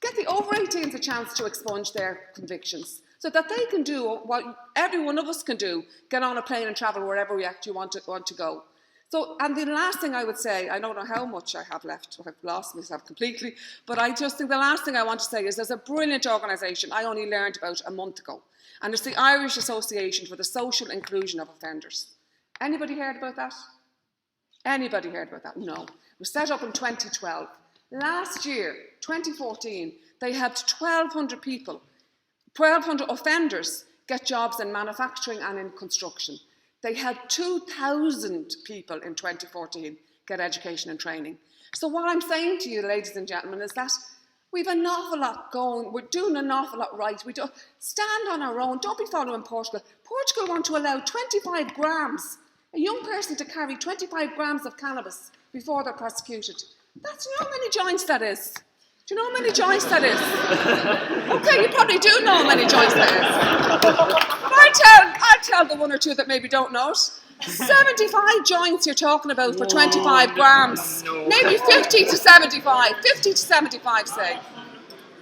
Get the over 18s a chance to expunge their convictions, so that they can do what every one of us can do, get on a plane and travel wherever we actually want to go. So, and the last thing I would say, I don't know how much I have left, I've lost myself completely, but I just think the last thing I want to say is there's a brilliant organisation I only learned about a month ago, and it's the Irish Association for the Social Inclusion of Offenders. Anybody heard about that? Anybody heard about that? No. It was set up in 2012. Last year, 2014, they had 1,200 people, 1,200 offenders get jobs in manufacturing and in construction. They had 2,000 people in 2014 get education and training. So what I'm saying to you, ladies and gentlemen, is that we've an awful lot going. We're doing an awful lot right. We do stand on our own. Don't be following Portugal. Portugal want to allow 25 grams A young person to carry 25 grams of cannabis before they're prosecuted. That's, you know how many joints that is? Do you know how many joints that is? Okay, you probably do know how many joints that is. But I'll tell the one or two that maybe don't know it. 75 joints you're talking about for 25 grams. Maybe 50 to 75. 50 to 75, say.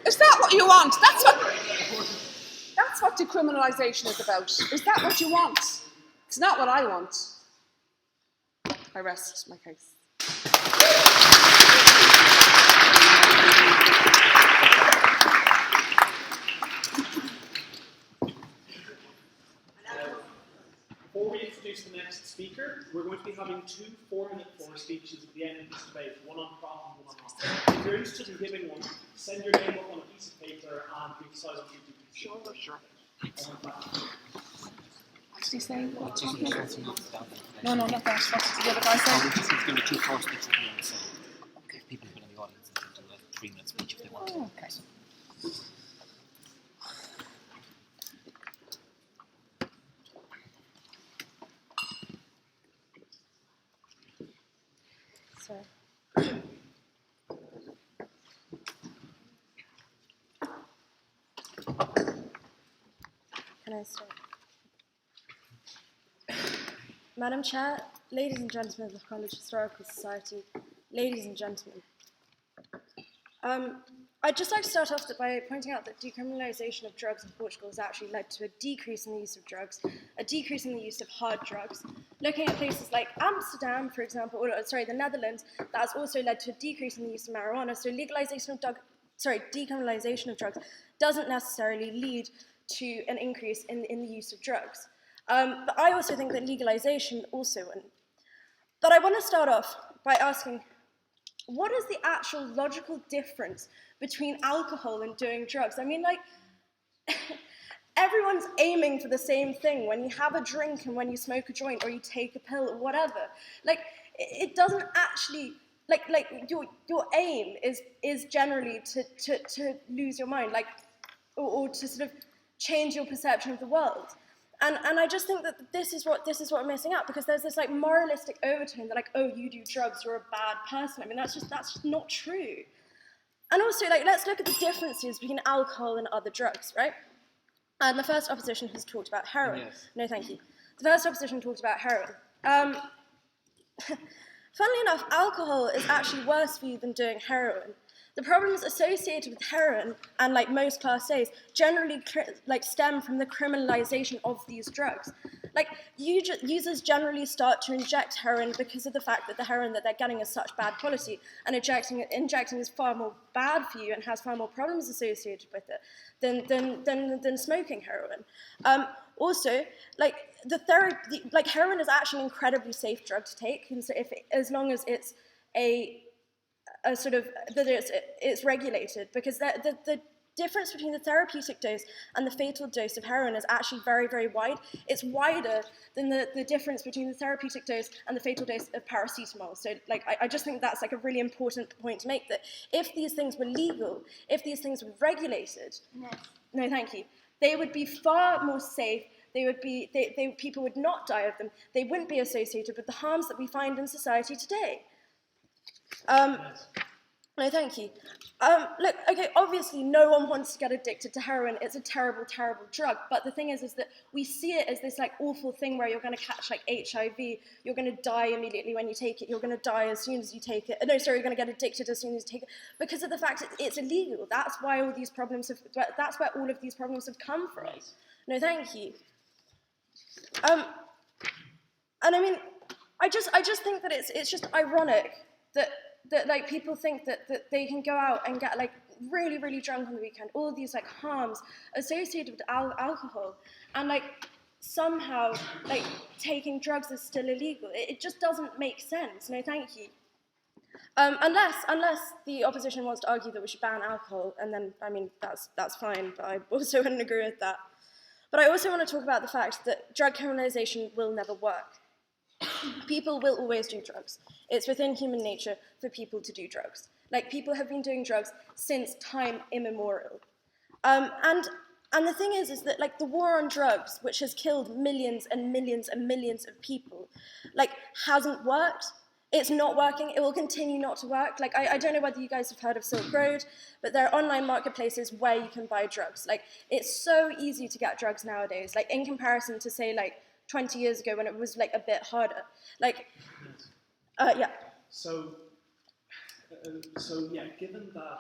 Is that what you want? That's what decriminalisation is about. Is that what you want? It's not what I want. I rest my case. Before we introduce the next speaker, we're going to be having 2 4-minute floor speeches at the end of this debate, one on prop and one on off. If you're interested in giving one, send your name up on a piece of paper and we decide what you do. Sure. What did he say? What No, not that. What did the other guy say? He's going to do 2 4 speeches at the end, so people who've been in the audience can do a 3-minute speech if they want. Oh, okay. Sorry. Can I start? Madam Chair, ladies and gentlemen of the College Historical Society, ladies and gentlemen. I'd just like to start off by pointing out that decriminalisation of drugs in Portugal has actually led to a decrease in the use of drugs, a decrease in the use of hard drugs. Looking at places like Amsterdam, for example, or the Netherlands, that has also led to a decrease in the use of marijuana. So decriminalisation of drugs doesn't necessarily lead to an increase in the use of drugs. But I also think that legalisation also wouldn't. But I want to start off by asking, what is the actual logical difference between alcohol and doing drugs? I mean, like, everyone's aiming for the same thing when you have a drink and when you smoke a joint or you take a pill or whatever. Like, it doesn't actually, like your aim is generally to lose your mind, like, or to sort of change your perception of the world. And I just think that this is what we're missing out, because there's this like moralistic overtone that like, oh, you do drugs, you're a bad person. I mean, that's just not true. And also, like, let's look at the differences between alcohol and other drugs, right? And the first opposition has talked about heroin. Yes. No, thank you. The first opposition talked about heroin. Funnily enough, alcohol is actually worse for you than doing heroin. The problems associated with heroin and like most Class A's generally stem from the criminalisation of these drugs. Like users generally start to inject heroin because of the fact that the heroin that they're getting is such bad quality, and injecting is far more bad for you and has far more problems associated with it than smoking heroin. Also, like heroin is actually an incredibly safe drug to take, and so as long as it's it's regulated, because the difference between the therapeutic dose and the fatal dose of heroin is actually very, very wide. It's wider than the difference between the therapeutic dose and the fatal dose of paracetamol. So, like, I just think that's like a really important point to make, that if these things were legal, if these things were regulated, no, thank you, they would be far more safe. People would not die of them. They wouldn't be associated with the harms that we find in society today. No, thank you. Look, okay, obviously no one wants to get addicted to heroin. It's a terrible, terrible drug. But the thing is that we see it as this like awful thing where you're going to catch like HIV, you're going to die immediately when you take it, you're going to die as soon as you take it. No, sorry, you're going to get addicted as soon as you take it, because of the fact that it's illegal. That's why all these problems that's where all of these problems have come from. No, thank you. And I mean, I just think that it's just ironic that like people think that they can go out and get like really, really drunk on the weekend, all of these like harms associated with alcohol, and like somehow like taking drugs is still illegal. It just doesn't make sense. No, thank you. Unless the opposition wants to argue that we should ban alcohol, and then I mean that's fine, but I also wouldn't agree with that. But I also want to talk about the fact that drug criminalisation will never work. People will always do drugs. It's within human nature for people to do drugs. Like, people have been doing drugs since time immemorial. And And the thing is that like the war on drugs, which has killed millions and millions and millions of people, like hasn't worked. It's not working. It will continue not to work. Like I don't know whether you guys have heard of Silk Road, but there are online marketplaces where you can buy drugs. Like it's so easy to get drugs nowadays. Like in comparison to say like 20 years ago when it was like a bit harder. Like, yeah. So yeah, given that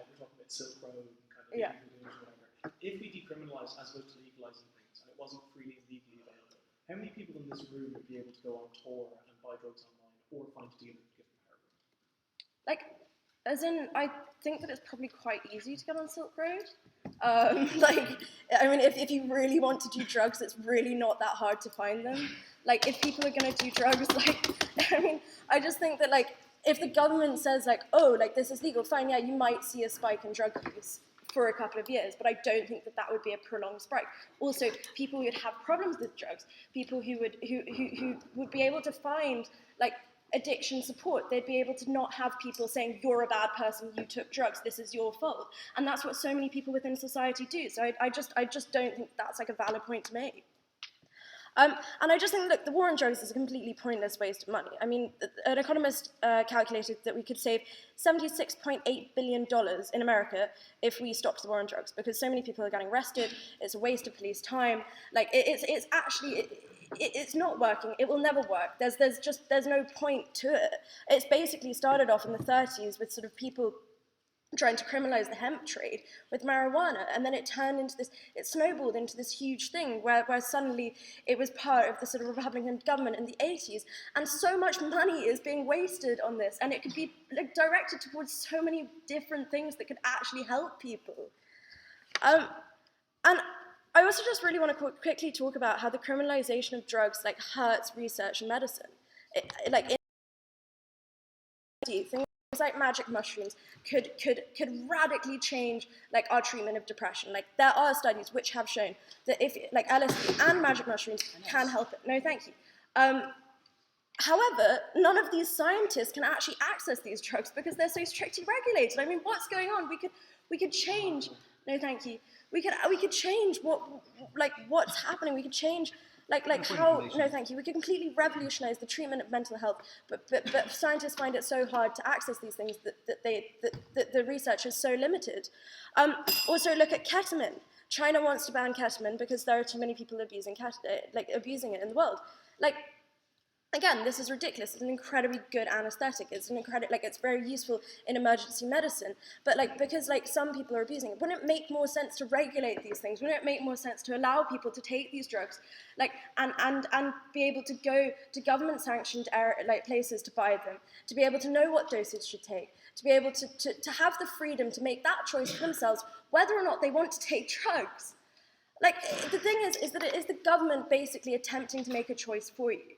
we're talking about Silk Road and kind of Yeah. illegal deals or whatever, if we decriminalise as opposed to legalising things and it wasn't freely and legally available, how many people in this room would be able to go on tour and buy drugs online or find a dealer to give them heroin? Like, as in, I think that it's probably quite easy to get on Silk Road. Like, I mean, if you really want to do drugs, it's really not that hard to find them. Like, if people are going to do drugs, like, I mean, I just think that, like, if the government says, like, oh, like, this is legal, fine, yeah, you might see a spike in drug use for a couple of years, but I don't think that that would be a prolonged spike. Also, people who would have problems with drugs, people who would be able to find, like, addiction support. They'd be able to not have people saying, you're a bad person, you took drugs, this is your fault. And that's what so many people within society do. So I just don't think that's like a valid point to make. And I just think, look, the war on drugs is a completely pointless waste of money. I mean, an economist calculated that we could save $76.8 billion in America if we stopped the war on drugs, because so many people are getting arrested, it's a waste of police time. Like, it's actually... It's not working. It will never work. There's no point to it. It's basically started off in the 30s with sort of people trying to criminalize the hemp trade with marijuana, and then it turned into this. It snowballed into this huge thing where suddenly it was part of the sort of Republican government in the 80s, and so much money is being wasted on this, and it could be like directed towards so many different things that could actually help people. And I also just really want to quickly talk about how the criminalization of drugs like hurts research and medicine. Things like magic mushrooms could radically change like our treatment of depression. Like there are studies which have shown that if like LSD and magic mushrooms can help it. No, thank you. However, none of these scientists can actually access these drugs because they're so strictly regulated. I mean, what's going on? We could change. No, thank you. We could change what's happening. We could change how. No, thank you. We could completely revolutionize the treatment of mental health. But scientists find it so hard to access these things that the research is so limited. Also, look at ketamine. China wants to ban ketamine because there are too many people abusing it in the world. Like. Again, this is ridiculous. It's an incredibly good anesthetic. It's it's very useful in emergency medicine. But because some people are abusing it, wouldn't it make more sense to regulate these things? Wouldn't it make more sense to allow people to take these drugs, and be able to go to government-sanctioned places to buy them, to be able to know what dosage to take, to be able to have the freedom to make that choice for themselves, whether or not they want to take drugs. The thing is that it is the government basically attempting to make a choice for you.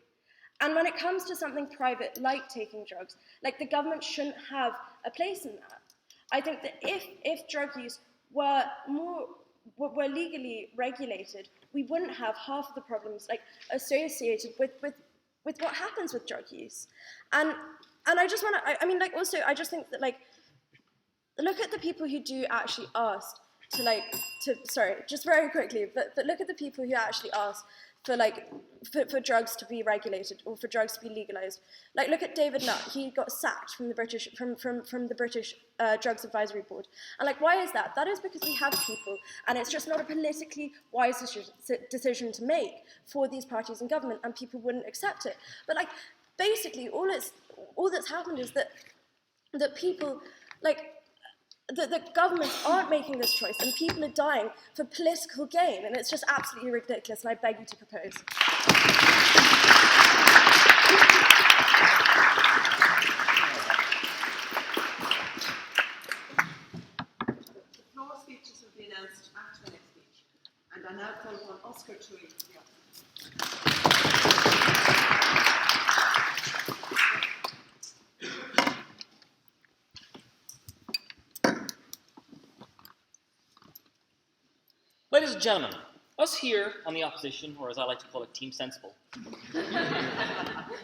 And when it comes to something private, like taking drugs, the government shouldn't have a place in that. I think that if drug use were legally regulated, we wouldn't have half of the problems associated with what happens with drug use. And I just want to, also, I just think that look at the people who do actually ask sorry, just very quickly, but look at the people who actually ask for drugs to be regulated or for drugs to be legalized. Look at David Nutt. He got sacked from the British Drugs Advisory Board. And why is that? That is because we have people, and it's just not a politically wise decision to make for these parties in government, and people wouldn't accept it. But basically, all that's happened is that people the governments aren't making this choice, and people are dying for political gain, and it's just absolutely ridiculous, and I beg you to propose. The floor speeches will be announced after the next speech, and I now call upon Oscar to read the Ladies and gentlemen, us here on the opposition, or as I like to call it, Team Sensible,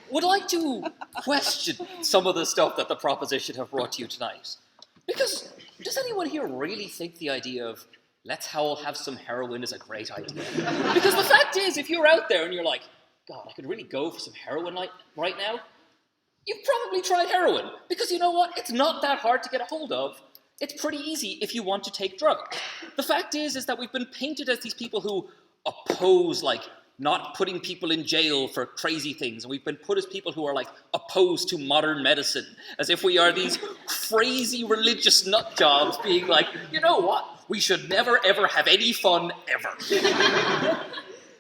would like to question some of the stuff that the proposition have brought to you tonight. Because does anyone here really think the idea of let's all have some heroin is a great idea. Because the fact is, if you're out there and you're like, God, I could really go for some heroin right now, you've probably tried heroin. Because you know what? It's not that hard to get a hold of. It's pretty easy if you want to take drugs. The fact is that we've been painted as these people who oppose, like, not putting people in jail for crazy things. And we've been put as people who are, like, opposed to modern medicine. As if we are these crazy religious nut jobs being like, you know what? We should never, ever have any fun, ever.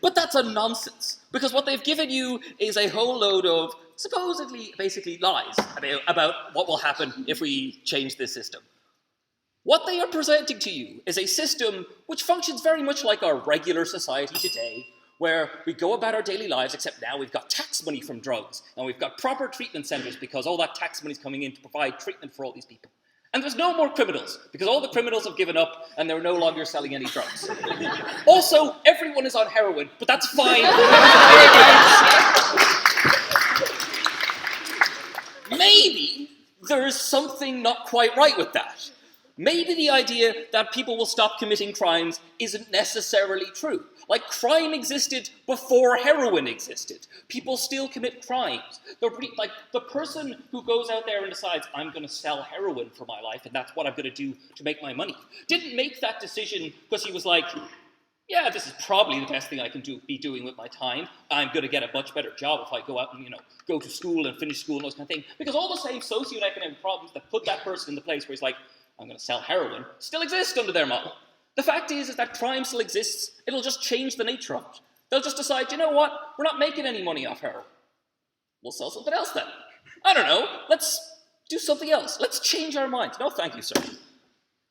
But that's a nonsense. Because what they've given you is a whole load of, supposedly, basically lies about what will happen if we change this system. What they are presenting to you is a system which functions very much like our regular society today, where we go about our daily lives, except now we've got tax money from drugs, and we've got proper treatment centres because all that tax money is coming in to provide treatment for all these people. And there's no more criminals, because all the criminals have given up and they're no longer selling any drugs. Also, everyone is on heroin, but that's fine. Maybe there is something not quite right with that. Maybe the idea that people will stop committing crimes isn't necessarily true. Like, crime existed before heroin existed. People still commit crimes. The person who goes out there and decides, I'm going to sell heroin for my life, and that's what I'm going to do to make my money, didn't make that decision because he was like, yeah, this is probably the best thing I can be doing with my time. I'm going to get a much better job if I go out and, go to school and finish school and those kind of things. Because all the same socioeconomic problems that put that person in the place where he's like, I'm going to sell heroin, still exist under their model. The fact is that crime still exists. It'll just change the nature of it. They'll just decide, you know what? We're not making any money off heroin. We'll sell something else then. I don't know. Let's do something else. Let's change our minds. No, thank you, sir.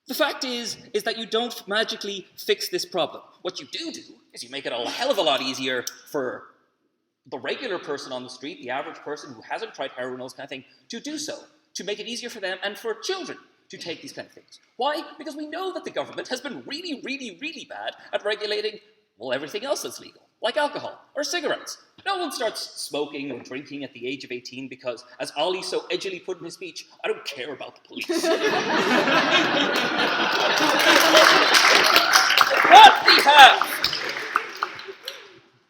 The fact is that you don't magically fix this problem. What you do is you make it a hell of a lot easier for the regular person on the street, the average person who hasn't tried heroin, those kind of thing, to do so, to make it easier for them and for children to take these kind of things. Why? Because we know that the government has been really, really, really bad at regulating, well, everything else that's legal, like alcohol or cigarettes. No one starts smoking or drinking at the age of 18 because, as Ali so edgily put in his speech, I don't care about the police. What we have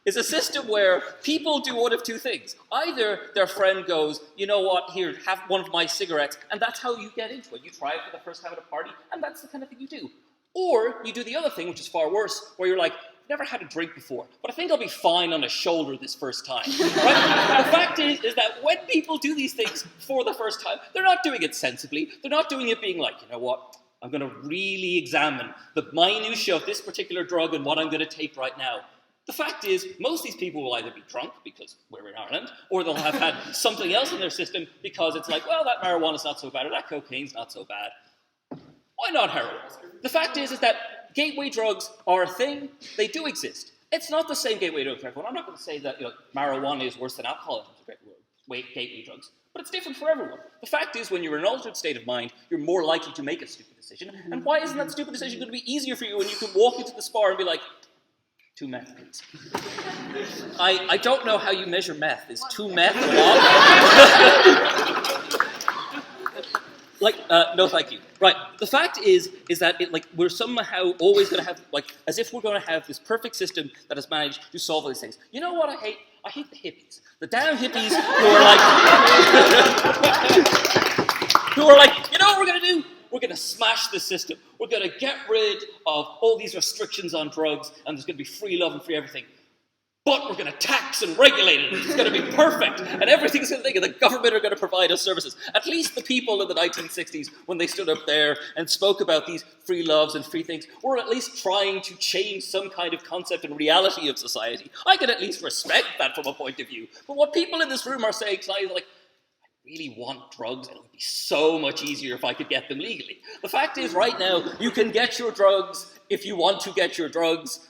is a system where people do one of two things. Either their friend goes, you know what, here, have one of my cigarettes, and that's how you get into it. You try it for the first time at a party, and that's the kind of thing you do. Or you do the other thing, which is far worse, where you're like, I've never had a drink before, but I think I'll be fine on a shoulder this first time. Right? The fact is that when people do these things for the first time, they're not doing it sensibly. They're not doing it being like, you know what, I'm going to really examine the minutiae of this particular drug and what I'm going to take right now. The fact is, most of these people will either be drunk, because we're in Ireland, or they'll have had something else in their system because it's like, well, that marijuana's not so bad, or that cocaine's not so bad. Why not heroin? The fact is that gateway drugs are a thing. They do exist. It's not the same gateway drug for everyone. I'm not going to say that marijuana is worse than alcohol in terms of gateway drugs, but it's different for everyone. The fact is, when you're in an altered state of mind, you're more likely to make a stupid decision. And why isn't that stupid decision going to be easier for you when you can walk into the spar and be like, 2 meth, please. I don't know how you measure meth. Is 2 meth a lot? No, thank you. Right. The fact is that we're somehow always going to have, as if we're going to have this perfect system that has managed to solve all these things. You know what I hate? I hate the hippies. The damn hippies who are like, you know what we're going to do? We're going to smash the system. We're going to get rid of all these restrictions on drugs, and there's going to be free love and free everything. But we're going to tax and regulate it. It's going to be perfect. And everything's going to think, and the government are going to provide us services. At least the people in the 1960s, when they stood up there and spoke about these free loves and free things, were at least trying to change some kind of concept and reality of society. I can at least respect that from a point of view. But what people in this room are saying is like, really want drugs, and it would be so much easier if I could get them legally. The fact is, right now, you can get your drugs if you want to get your drugs.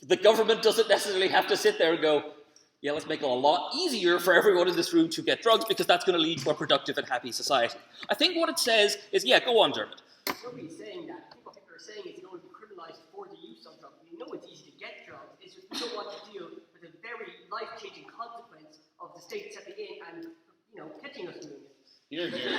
The government doesn't necessarily have to sit there and go, yeah, let's make it a lot easier for everyone in this room to get drugs, because that's going to lead to a productive and happy society. I think what it says is, yeah, go on, Dermot. Nobody's saying that. I think what people are saying is it's going to be criminalised for the use of drugs. We know it's easy to get drugs, it's just we don't want to deal with the very life-changing consequence of the state stepping in and catching us doing it. Here, here.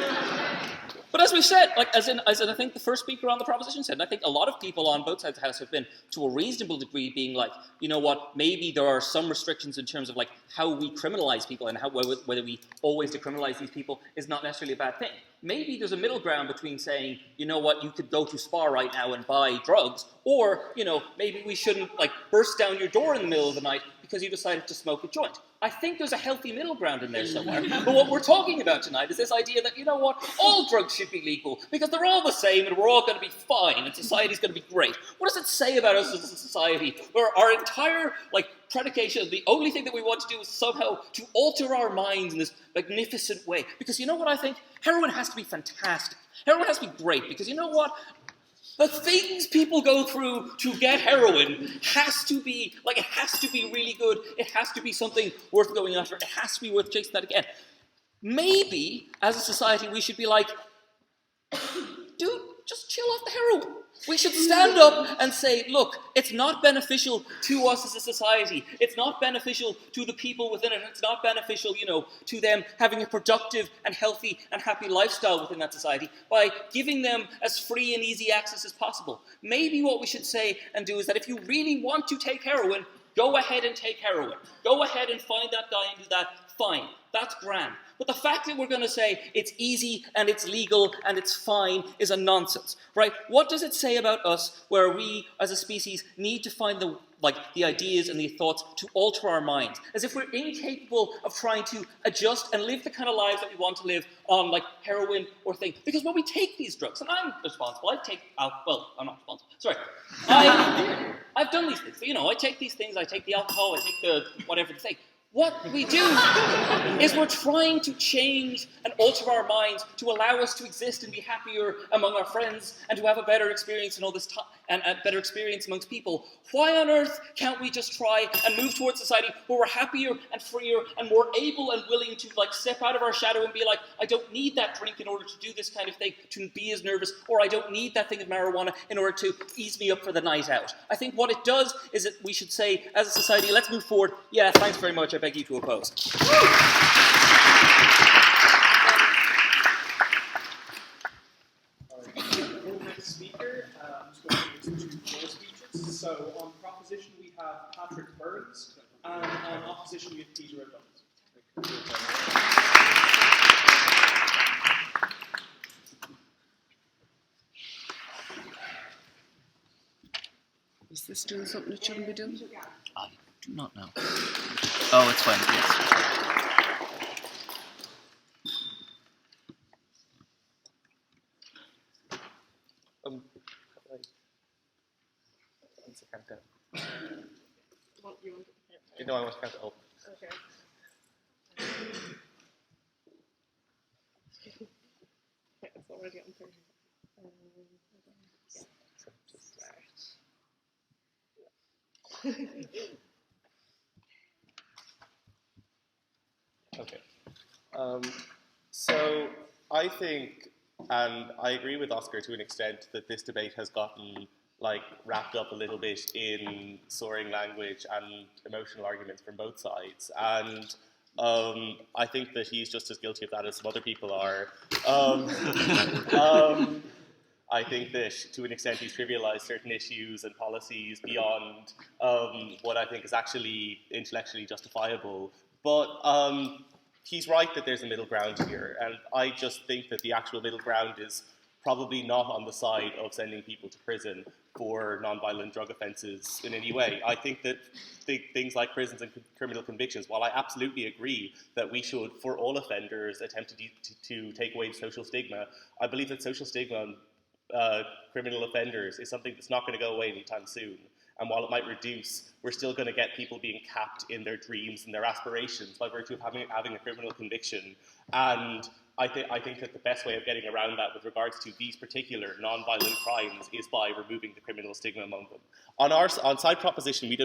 But as we've said, like as I think the first speaker on the proposition said, and I think a lot of people on both sides of the House have been, to a reasonable degree, being like, you know what, maybe there are some restrictions in terms of like how we criminalise people and how whether we always decriminalise these people is not necessarily a bad thing. Maybe there's a middle ground between saying, you know what, you could go to Spar right now and buy drugs, or, you know, maybe we shouldn't like burst down your door in the middle of the night because you decided to smoke a joint. I think there's a healthy middle ground in there somewhere. But what we're talking about tonight is this idea that, you know what, all drugs should be legal because they're all the same and we're all going to be fine and society's going to be great. What does it say about us as a society where our entire, like, predication, the only thing that we want to do is somehow to alter our minds in this magnificent way? Because you know what I think? Heroin has to be fantastic. Heroin has to be great because you know what? The things people go through to get heroin has to be, like, it has to be really good. It has to be something worth going after. It has to be worth chasing that again. Maybe, as a society, we should be like, dude, just chill off the heroin. We should stand up and say, look, it's not beneficial to us as a society. It's not beneficial to the people within it. It's not beneficial, you know, to them having a productive and healthy and happy lifestyle within that society by giving them as free and easy access as possible. Maybe what we should say and do is that if you really want to take heroin, go ahead and take heroin. Go ahead and find that guy and do that. Fine. That's grand. But the fact that we're going to say it's easy and it's legal and it's fine is a nonsense, right? What does it say about us where we, as a species, need to find the ideas and the thoughts to alter our minds, as if we're incapable of trying to adjust and live the kind of lives that we want to live on, like heroin or things? Because when we take these drugs, and I'm responsible, I'm not responsible. Sorry, I've done these things. You know, I take these things. I take the alcohol. I take the whatever thing. What we do is we're trying to change and alter our minds to allow us to exist and be happier among our friends and to have a better experience and all this and a better experience amongst people. Why on earth can't we just try and move towards a society where we're happier and freer and more able and willing to like step out of our shadow and be like, I don't need that drink in order to do this kind of thing, to be as nervous, or I don't need that thing of marijuana in order to ease me up for the night out. I think what it does is that we should say, as a society, let's move forward. Yeah, thanks very much. I beg you to oppose. Next speaker, I'm just going to do two more speeches. So on proposition we have Patrick Burns, and on opposition we have Peter O'Donnell. Is this doing something it shouldn't be doing? I do not know. Oh, it's fine, yes. You know I want to count it up. Okay. It's already on 30. Okay. So I think, and I agree with Oscar to an extent, that this debate has gotten like wrapped up a little bit in soaring language and emotional arguments from both sides, and I think that he's just as guilty of that as some other people are. I think that to an extent he's trivialized certain issues and policies beyond what I think is actually intellectually justifiable. But he's right that there's a middle ground here, and I just think that the actual middle ground is probably not on the side of sending people to prison for non-violent drug offences in any way. I think that things like prisons and criminal convictions, while I absolutely agree that we should, for all offenders, attempt to take away social stigma, I believe that social stigma on criminal offenders is something that's not going to go away anytime soon. And while it might reduce, we're still going to get people being capped in their dreams and their aspirations by virtue of having a criminal conviction. And I think that the best way of getting around that with regards to these particular non-violent crimes is by removing the criminal stigma among them. On side proposition, we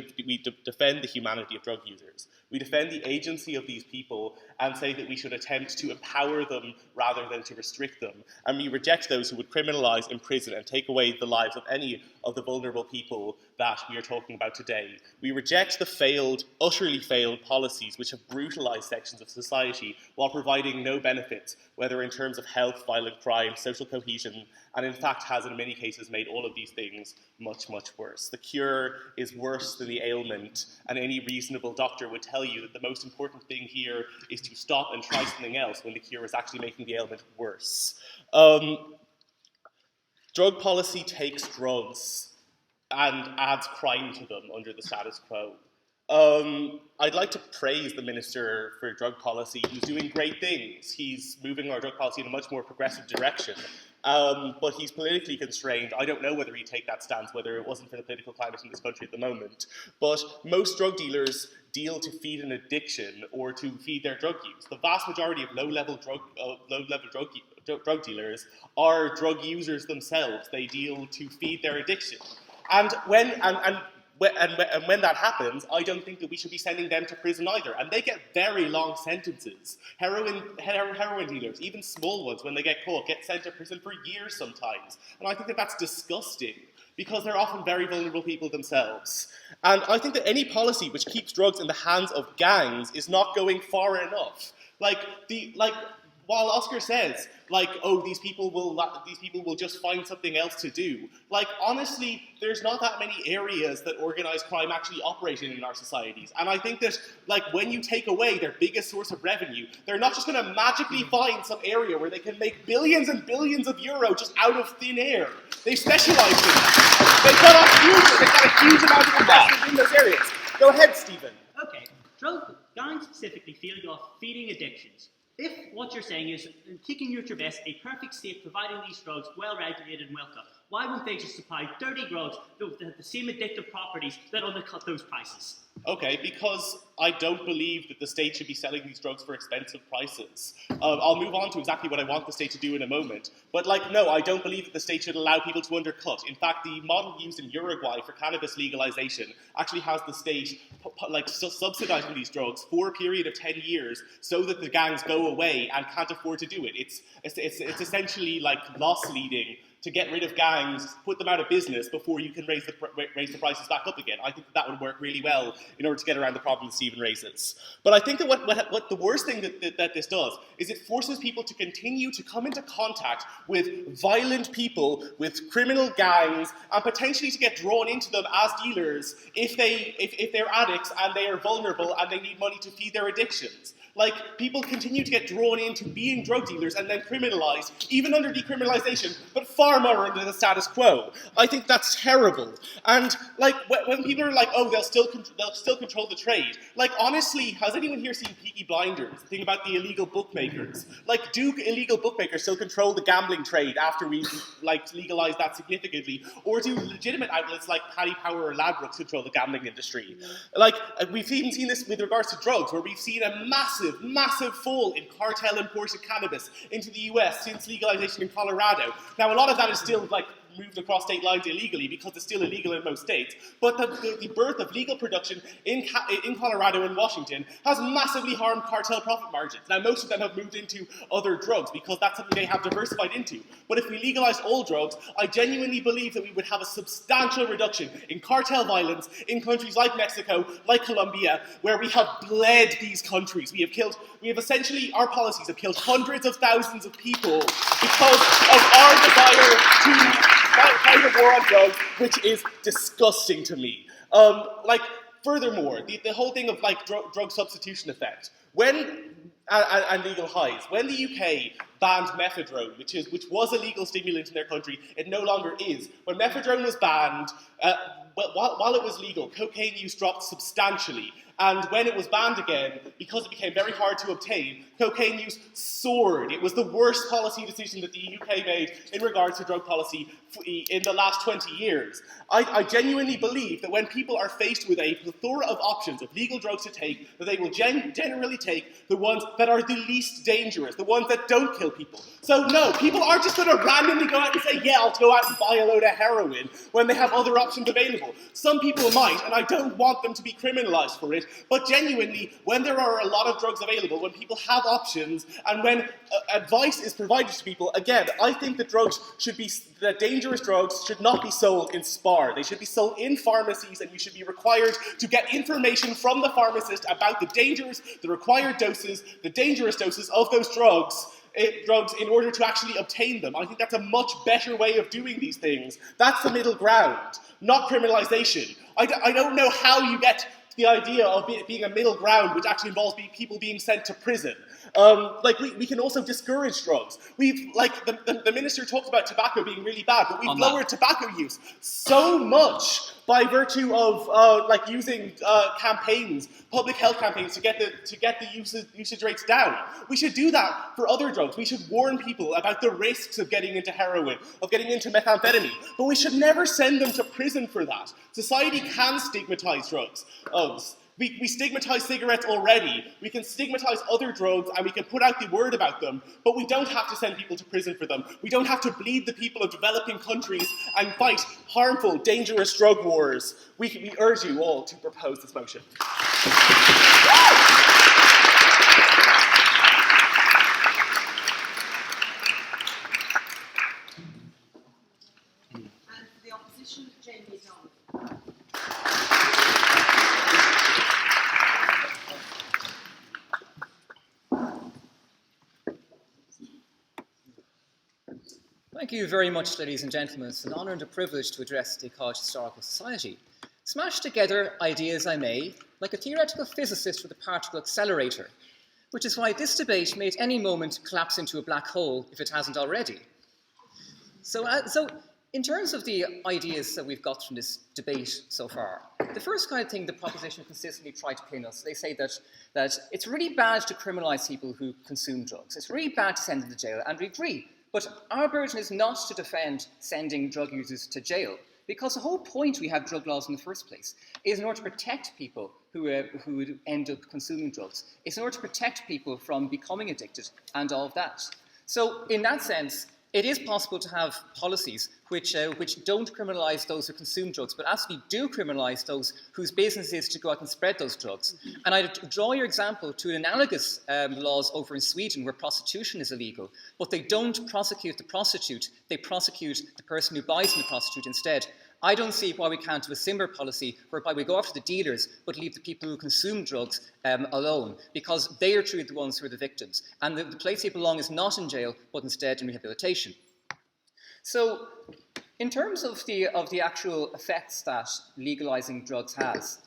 defend the humanity of drug users. We defend the agency of these people and say that we should attempt to empower them rather than to restrict them. And we reject those who would criminalise, imprison, and take away the lives of any of the vulnerable people that we are talking about today. We reject the failed, utterly failed policies which have brutalised sections of society while providing no benefits, whether in terms of health, violent crime, social cohesion, and in fact has in many cases made all of these things much, much worse. The cure is worse than the ailment, and any reasonable doctor would tell you that the most important thing here is to stop and try something else when the cure is actually making the ailment worse. Drug policy takes drugs and adds crime to them under the status quo. I'd like to praise the Minister for Drug Policy, who's doing great things. He's moving our drug policy in a much more progressive direction. But he's politically constrained. I don't know whether he'd take that stance, whether it wasn't for the political climate in this country at the moment. But most drug dealers deal to feed an addiction or to feed their drug use. The vast majority of low-level drug dealers are drug users themselves. They deal to feed their addiction. And when that happens, I don't think that we should be sending them to prison either. And they get very long sentences. Heroin dealers, even small ones, when they get caught, get sent to prison for years sometimes. And I think that that's disgusting, because they're often very vulnerable people themselves. And I think that any policy which keeps drugs in the hands of gangs is not going far enough. While Oscar says, oh, these people will just find something else to do. Honestly, there's not that many areas that organised crime actually operate in our societies. And I think that, when you take away their biggest source of revenue, they're not just going to magically find some area where they can make billions and billions of euro just out of thin air. They specialise in that. They've got a huge amount of investment in those areas. Go ahead, Stephen. Okay, gangs specifically feeding off feeding addictions. If what you're saying is kicking you at your best, a perfect state providing these drugs well regulated and well cut, why wouldn't they just supply dirty drugs that have the same addictive properties that undercut those prices? Okay, because I don't believe that the state should be selling these drugs for expensive prices. I'll move on to exactly what I want the state to do in a moment. But no, I don't believe that the state should allow people to undercut. In fact, the model used in Uruguay for cannabis legalization actually has the state subsidizing these drugs for a period of 10 years so that the gangs go away and can't afford to do it. It's essentially loss leading to get rid of gangs, put them out of business before you can raise the prices back up again. I think that would work really well in order to get around the problem that Stephen raises. But I think that what the worst thing that this does is it forces people to continue to come into contact with violent people, with criminal gangs, and potentially to get drawn into them as dealers if they're addicts and they are vulnerable and they need money to feed their addictions. People continue to get drawn into being drug dealers and then criminalized, even under decriminalization, but far more under the status quo. I think that's terrible. And when people are oh, they'll still control the trade. Honestly, has anyone here seen Peaky Blinders? The thing about the illegal bookmakers. Do illegal bookmakers still control the gambling trade after we legalize that significantly, or do legitimate outlets like Paddy Power or Ladbrokes control the gambling industry? We've even seen this with regards to drugs, where we've seen a massive fall in cartel-imported cannabis into the US since legalization in Colorado. Now, a lot of that is still moved across state lines illegally because it's still illegal in most states. But the birth of legal production in Colorado and Washington has massively harmed cartel profit margins. Now, most of them have moved into other drugs because that's something they have diversified into. But if we legalized all drugs, I genuinely believe that we would have a substantial reduction in cartel violence in countries like Mexico, like Colombia, where we have bled these countries. Our policies have killed hundreds of thousands of people because of our desire to fight a war on drugs, which is disgusting to me. Furthermore, the whole thing of drug substitution effect. And legal highs. When the UK banned mephedrone, which was a legal stimulant in their country, it no longer is. When mephedrone was banned, while it was legal, cocaine use dropped substantially. And when it was banned again, because it became very hard to obtain, cocaine use soared. It was the worst policy decision that the UK made in regards to drug policy in the last 20 years. I genuinely believe that when people are faced with a plethora of options of legal drugs to take, that they will generally take the ones that are the least dangerous, the ones that don't kill people. So no, people aren't just going to randomly go out and say, yeah, I'll go out and buy a load of heroin when they have other options available. Some people might, and I don't want them to be criminalized for it, but genuinely, when there are a lot of drugs available, when people have options, and when advice is provided to people, again, I think that dangerous drugs should not be sold in SPAR. They should be sold in pharmacies, and you should be required to get information from the pharmacist about the required doses, the dangerous doses of those drugs in order to actually obtain them. I think that's a much better way of doing these things. That's the middle ground, not criminalisation. I don't know how you get the idea of it being a middle ground which actually involves people being sent to prison. We can also discourage drugs. The minister talked about tobacco being really bad, but we've lowered tobacco use so much by virtue of using campaigns, public health campaigns, to get the usage rates down. We should do that for other drugs. We should warn people about the risks of getting into heroin, of getting into methamphetamine, but we should never send them to prison for that. Society can stigmatise drugs. We stigmatise cigarettes already. We can stigmatise other drugs, and we can put out the word about them, but we don't have to send people to prison for them. We don't have to bleed the people of developing countries and fight harmful, dangerous drug wars. We urge you all to propose this motion. And for the opposition, Jamie Donald. Thank you very much, ladies and gentlemen. It's an honour and a privilege to address the College Historical Society. Smash together ideas I may, like a theoretical physicist with a particle accelerator, which is why this debate may at any moment collapse into a black hole if it hasn't already. So in terms of the ideas that we've got from this debate so far, the first kind of thing the proposition consistently try to pin us, they say that it's really bad to criminalise people who consume drugs. It's really bad to send them to jail, and we agree. But our burden is not to defend sending drug users to jail, because the whole point we have drug laws in the first place is in order to protect people who would end up consuming drugs. It's in order to protect people from becoming addicted and all of that. So in that sense, it is possible to have policies which don't criminalise those who consume drugs, but actually do criminalise those whose business is to go out and spread those drugs. And I draw your example to analogous laws over in Sweden where prostitution is illegal, but they don't prosecute the prostitute, they prosecute the person who buys from the prostitute instead. I don't see why we can't do a similar policy whereby we go after the dealers but leave the people who consume drugs alone, because they are truly the ones who are the victims. And the place they belong is not in jail, but instead in rehabilitation. So, in terms of the actual effects that legalising drugs has,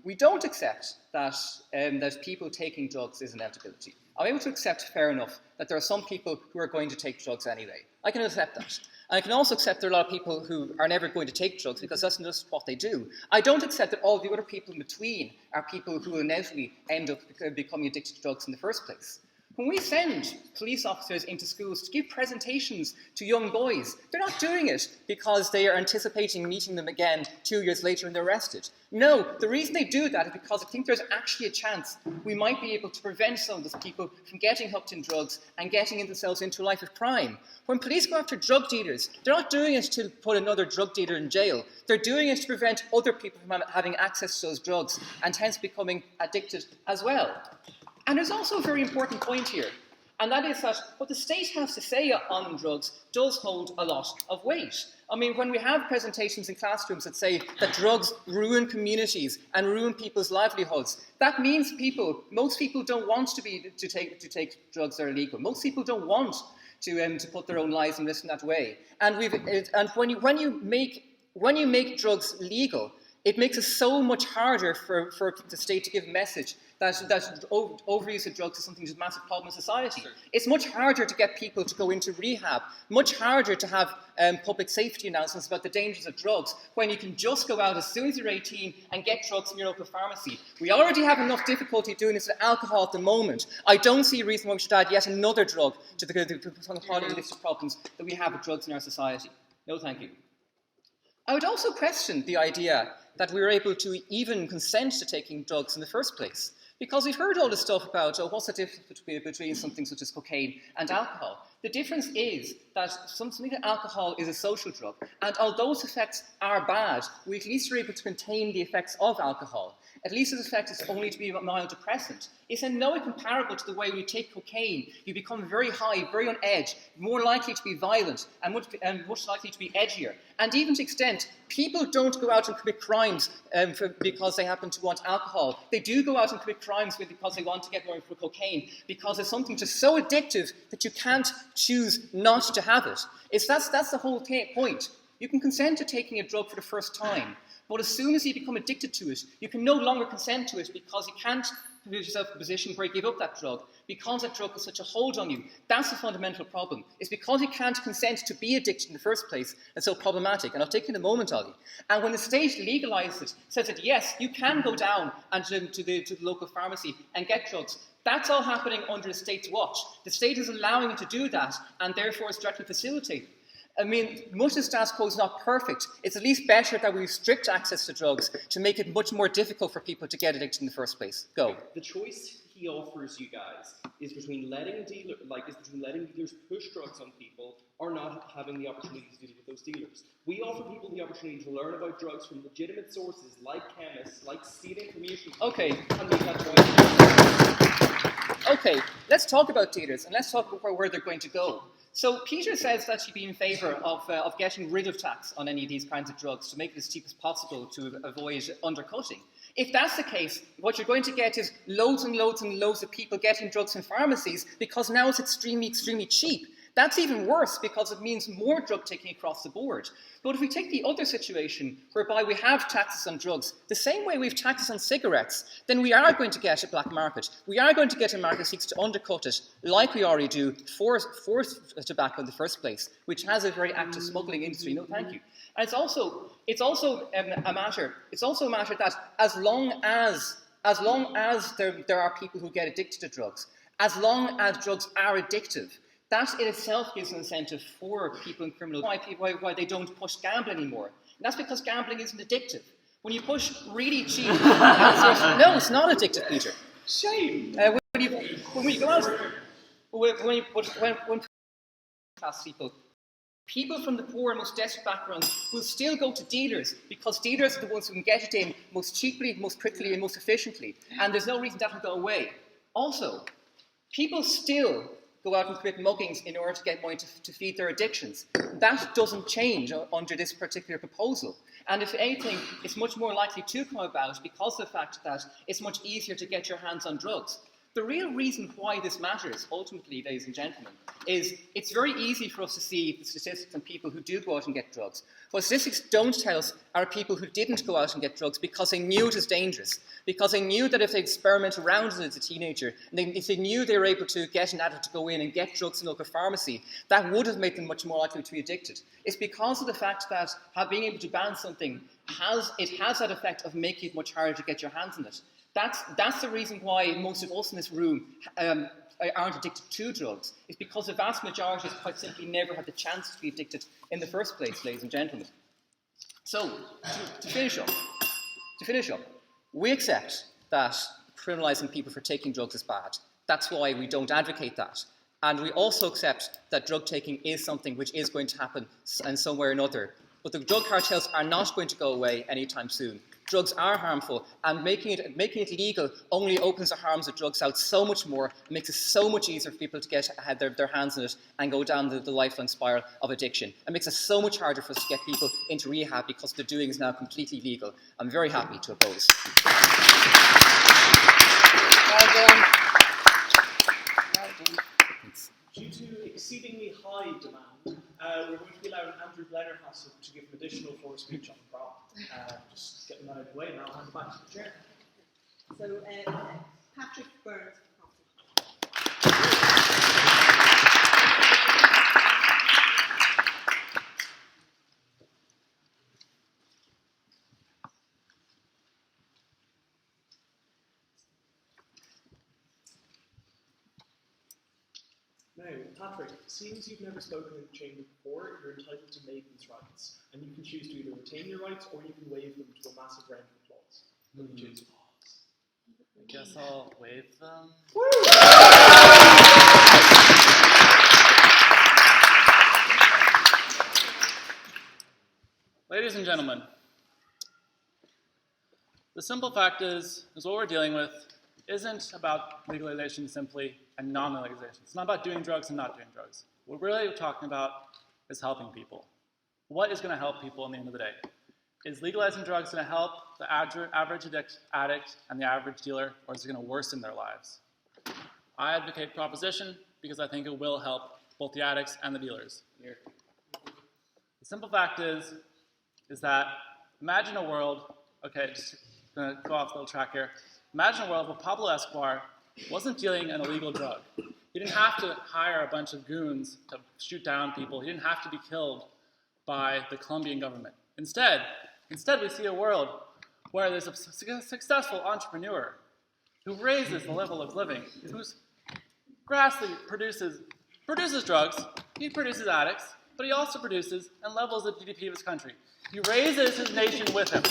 we don't accept that people taking drugs is an inevitability. I'm able to accept, fair enough, that there are some people who are going to take drugs anyway. I can accept that. And I can also accept there are a lot of people who are never going to take drugs because that's just what they do. I don't accept that all the other people in between are people who will inevitably end up becoming addicted to drugs in the first place. When we send police officers into schools to give presentations to young boys, they're not doing it because they are anticipating meeting them again 2 years later and they're arrested. No, the reason they do that is because I think there's actually a chance we might be able to prevent some of those people from getting hooked in drugs and getting themselves into a life of crime. When police go after drug dealers, they're not doing it to put another drug dealer in jail. They're doing it to prevent other people from having access to those drugs and hence becoming addicted as well. And there's also a very important point here, and that is that what the state has to say on drugs does hold a lot of weight. I mean, when we have presentations in classrooms that say that drugs ruin communities and ruin people's livelihoods, that means most people don't want to take drugs that are illegal. Most people don't want to put their own lives in risk in that way. And when you make drugs legal, it makes it so much harder for the state to give a message that overuse of drugs is something that's a massive problem in society. Sure. It's much harder to get people to go into rehab, much harder to have public safety announcements about the dangers of drugs when you can just go out as soon as you're 18 and get drugs from your local pharmacy. We already have enough difficulty doing this with alcohol at the moment. I don't see a reason why we should add yet another drug to the list of problems that we have with drugs in our society. No, thank you. I would also question the idea that we were able to even consent to taking drugs in the first place. Because we've heard all this stuff about, what's the difference between something such as cocaine and alcohol? The difference is that something like alcohol is a social drug, and although its effects are bad, we at least are able to contain the effects of alcohol. At least its effect is only to be a mild depressant. It's in no way comparable to the way we take cocaine. You become very high, very on edge, more likely to be violent, and much likely to be edgier. And even to extent, people don't go out and commit crimes because they happen to want alcohol. They do go out and commit crimes because they want to get more for cocaine, because it's something just so addictive that you can't choose not to have it. That's the whole point. You can consent to taking a drug for the first time, but as soon as you become addicted to it, you can no longer consent to it because you can't put yourself in a position where you give up that drug because that drug has such a hold on you. That's the fundamental problem. It's because you can't consent to be addicted in the first place and so problematic. And I'll take you in a moment, Ollie. And when the state legalises it, says that yes, you can go down and to the local pharmacy and get drugs, that's all happening under the state's watch. The state is allowing you to do that, and therefore it's directly facilitated. I mean, much as status quo is not perfect, it's at least better that we restrict access to drugs to make it much more difficult for people to get addicted in the first place. Go. The choice he offers you guys is between letting dealers push drugs on people or not having the opportunity to deal with those dealers. We offer people the opportunity to learn about drugs from legitimate sources like chemists, like state information. Okay. And make that choice. Okay, let's talk about dealers and let's talk about where they're going to go. So Peter says that she'd be in favour of getting rid of tax on any of these kinds of drugs to make it as cheap as possible to avoid undercutting. If that's the case, what you're going to get is loads and loads and loads of people getting drugs in pharmacies because now it's extremely, extremely cheap. That's even worse because it means more drug taking across the board. But if we take the other situation whereby we have taxes on drugs, the same way we have taxes on cigarettes, then we are going to get a black market. We are going to get a market that seeks to undercut it, like we already do for tobacco in the first place, which has a very active smuggling industry. No, thank you. And it's also a matter that as long as there are people who get addicted to drugs, as long as drugs are addictive, that in itself gives an incentive for people in criminal why they don't push gambling anymore. And that's because gambling isn't addictive. When you push really cheap, no, it's not addictive, Peter. Shame. When you go out, when class people from the poor and most desperate backgrounds will still go to dealers because dealers are the ones who can get it in most cheaply, most quickly, and most efficiently. And there's no reason that will go away. Also, people still go out and commit muggings in order to get money to feed their addictions. That doesn't change under this particular proposal. And if anything, it's much more likely to come about because of the fact that it's much easier to get your hands on drugs. The real reason why this matters, ultimately, ladies and gentlemen, is it's very easy for us to see the statistics on people who do go out and get drugs. What statistics don't tell us are people who didn't go out and get drugs because they knew it was dangerous, because they knew that if they experimented around it as a teenager, and if they knew they were able to get an addict to go in and get drugs in a local pharmacy, that would have made them much more likely to be addicted. It's because of the fact that being able to ban something has that effect of making it much harder to get your hands on it. That's the reason why most of us in this room aren't addicted to drugs. It's because the vast majority quite simply never had the chance to be addicted in the first place, ladies and gentlemen. So, to finish up, we accept that criminalising people for taking drugs is bad. That's why we don't advocate that. And we also accept that drug taking is something which is going to happen in some way or another. But the drug cartels are not going to go away anytime soon. Drugs are harmful, and making it legal only opens the harms of drugs out so much more, and makes it so much easier for people to get their hands on it and go down the lifelong spiral of addiction. It makes it so much harder for us to get people into rehab because the doing is now completely legal. I'm very happy to oppose. Well done. Due to exceedingly high demand, we're going to be allowing Andrew Blennerhassel to give an additional floor speech on the problem. Just getting that out of the way, and I'll hand it back to the chair. So, Patrick Burns. Now, Patrick, seeing as you've never spoken in the chamber before, you're entitled to maiden's rights, and you can choose to either retain your rights or you can waive them to a massive round of applause. What do you choose? I guess I'll waive them. Ladies and gentlemen, the simple fact is what we're dealing with isn't about legalization simply and non-legalization. It's not about doing drugs and not doing drugs. What we're really talking about is helping people. What is going to help people in the end of the day? Is legalizing drugs going to help the average addict and the average dealer, or is it going to worsen their lives? I advocate proposition because I think it will help both the addicts and the dealers. The simple fact is that imagine a world, okay, just going to go off the little track here. Imagine a world where Pablo Escobar wasn't dealing an illegal drug. He didn't have to hire a bunch of goons to shoot down people. He didn't have to be killed by the Colombian government. Instead, we see a world where there's a successful entrepreneur who raises the level of living, who's Grassley produces drugs, he produces addicts, but he also produces and levels the GDP of his country. He raises his nation with him.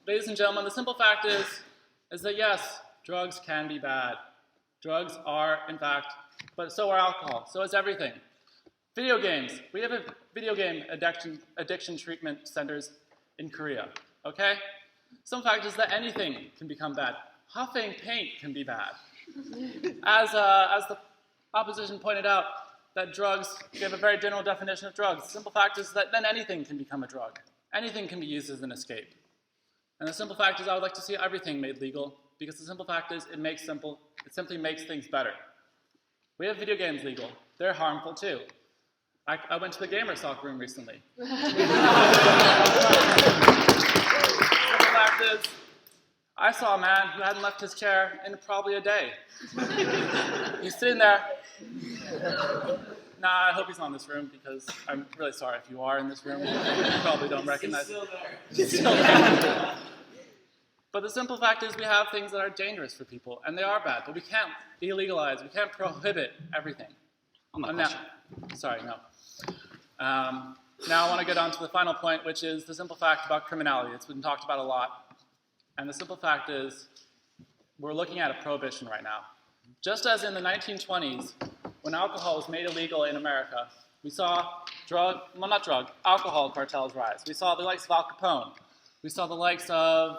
Ladies and gentlemen, the simple fact is that yes, drugs can be bad. Drugs are, in fact, but so are alcohol, so is everything. Video games. We have a video game addiction treatment centers in Korea, okay? Some fact is that anything can become bad. Huffing paint can be bad. As the opposition pointed out, that drugs give a very general definition of drugs. The simple fact is that then anything can become a drug. Anything can be used as an escape. And the simple fact is I would like to see everything made legal, because the simple fact is it simply makes things better. We have video games legal. They're harmful too. I went to the gamer stock room recently. The simple fact is, I saw a man who hadn't left his chair in probably a day. He's sitting there. Nah, I hope he's not in this room, because I'm really sorry if you are in this room. You probably don't recognize him. He's still there. But the simple fact is we have things that are dangerous for people, and they are bad, but we can't illegalize, we can't prohibit everything. Sorry, no. Now I want to get on to the final point, which is the simple fact about criminality. It's been talked about a lot. And the simple fact is we're looking at a prohibition right now. Just as in the 1920s, when alcohol was made illegal in America, we saw alcohol cartels rise. We saw the likes of Al Capone. We saw the likes of,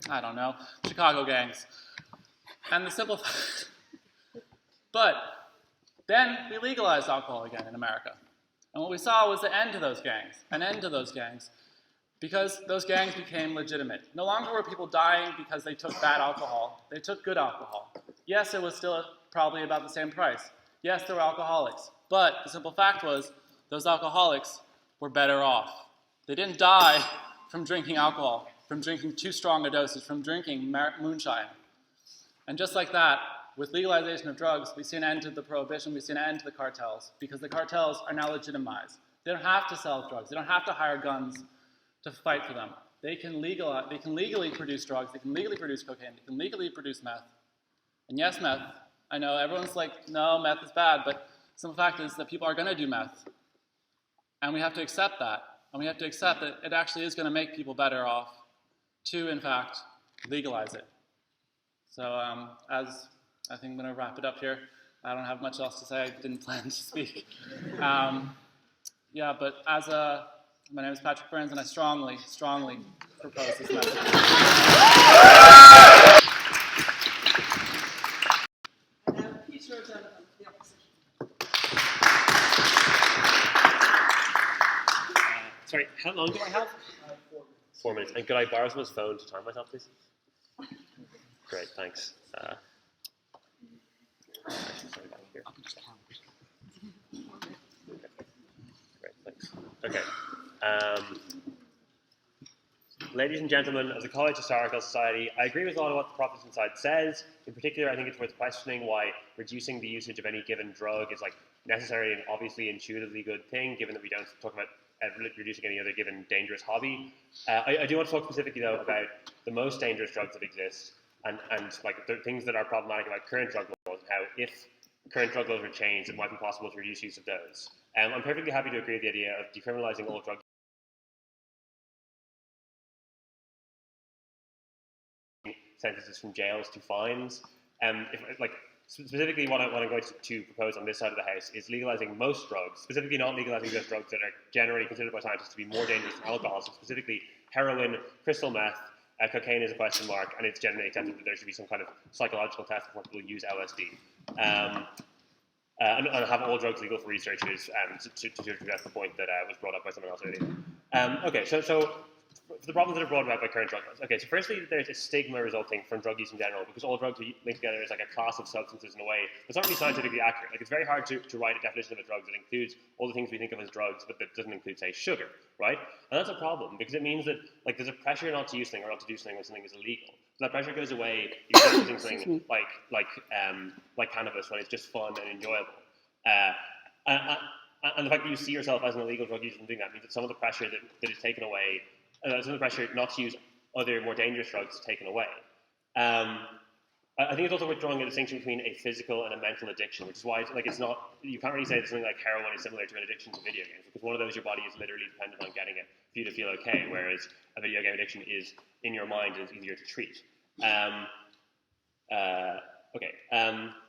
I don't know, Chicago gangs. And the simple fact, but then we legalized alcohol again in America. And what we saw was the end to those gangs, because those gangs became legitimate. No longer were people dying because they took bad alcohol. They took good alcohol. Yes, it was still probably about the same price. Yes, there were alcoholics. But the simple fact was those alcoholics were better off. They didn't die from drinking alcohol, from drinking too strong a dosage, from drinking moonshine. And just like that, with legalization of drugs, we see an end to the prohibition, we see an end to the cartels, because the cartels are now legitimized. They don't have to sell drugs. They don't have to hire guns to fight for them. They can legally produce drugs. They can legally produce cocaine. They can legally produce meth. And yes, meth. I know everyone's like, no, meth is bad, but the simple fact is that people are going to do meth. And we have to accept that. And we have to accept that it actually is going to make people better off to, in fact, legalize it. So as I think I'm going to wrap it up here. I don't have much else to say. I didn't plan to speak. Yeah, but my name is Patrick Burns, and I strongly, strongly propose this message. And now Peter O'Donovan, the opposition. Sorry, how long do I have? 4 minutes. And could I borrow someone's phone to time myself, please? Great, thanks. Sorry, back here. Great, thanks. Okay. Ladies and gentlemen of the College Historical Society, I agree with a lot of what the proposition side says. In particular, I think it's worth questioning why reducing the usage of any given drug is necessary and obviously intuitively good thing, given that we don't talk about reducing any other given dangerous hobby. I do want to talk specifically though about the most dangerous drugs that exist and the things that are problematic about current drug laws and how if current drug laws were changed, it might be possible to reduce use of those. I'm perfectly happy to agree with the idea of decriminalizing all drug sentences from jails to fines. Specifically, what I'm going to propose on this side of the House is legalizing most drugs, specifically not legalizing those drugs that are generally considered by scientists to be more dangerous than alcohol, so specifically heroin, crystal meth, cocaine is a question mark, and it's generally accepted that there should be some kind of psychological test before people use LSD. And have all drugs legal for researchers, to address the point that was brought up by someone else earlier. Okay, so for the problems that are brought about by current drug laws. Okay, so firstly, there's a stigma resulting from drug use in general, because all drugs are linked together as like a class of substances in a way that's not really scientifically accurate. Like, it's very hard to write a definition of a drug that includes all the things we think of as drugs, but that doesn't include, say, sugar, right? And that's a problem, because it means that like there's a pressure not to use something or not to do something when something is illegal. So that pressure goes away. You start using something like cannabis when it's just fun and enjoyable. And the fact that you see yourself as an illegal drug user and doing that means that some of the pressure that is taken away, some of the pressure not to use other more dangerous drugs is taken away. I think it's also worth drawing a distinction between a physical and a mental addiction, which is why it's not, you can't really say that something like heroin is similar to an addiction to video games, because one of those, your body is literally dependent on getting it for you to feel okay, whereas a video game addiction is in your mind and is easier to treat.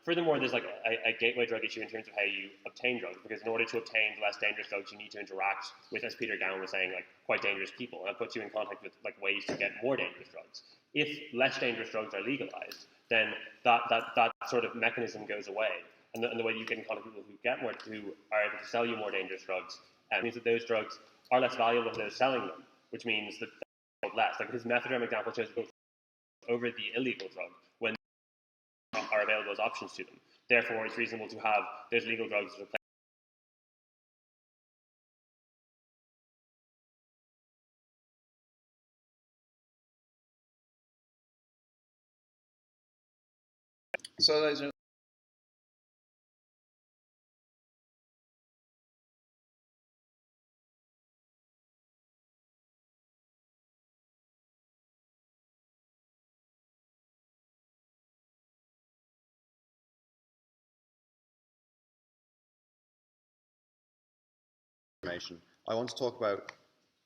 Furthermore, there's like a gateway drug issue in terms of how you obtain drugs, because in order to obtain less dangerous drugs, you need to interact with, as Peter Gowan was saying, like quite dangerous people, and that puts you in contact with like ways to get more dangerous drugs. If less dangerous drugs are legalized, then that sort of mechanism goes away, and the way you get in contact with people who are able to sell you more dangerous drugs means that those drugs are less valuable to those selling them, which means that they're less. Like his methadone example shows over the illegal drug when are available as options to them. Therefore, it's reasonable to have those legal drugs as a place. So, ladies and information. I want to talk about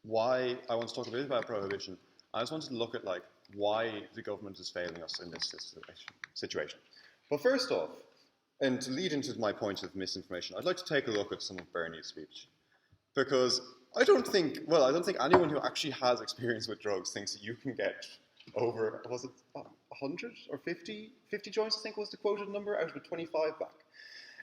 why, I want to talk a bit about prohibition. I just wanted to look at like why the government is failing us in this situation. But first off, and to lead into my point of misinformation, I'd like to take a look at some of Bernie's speech. Because I don't think anyone who actually has experience with drugs thinks that you can get over, was it 100 or 50 joints, I think was the quoted number, out of a 25 pack.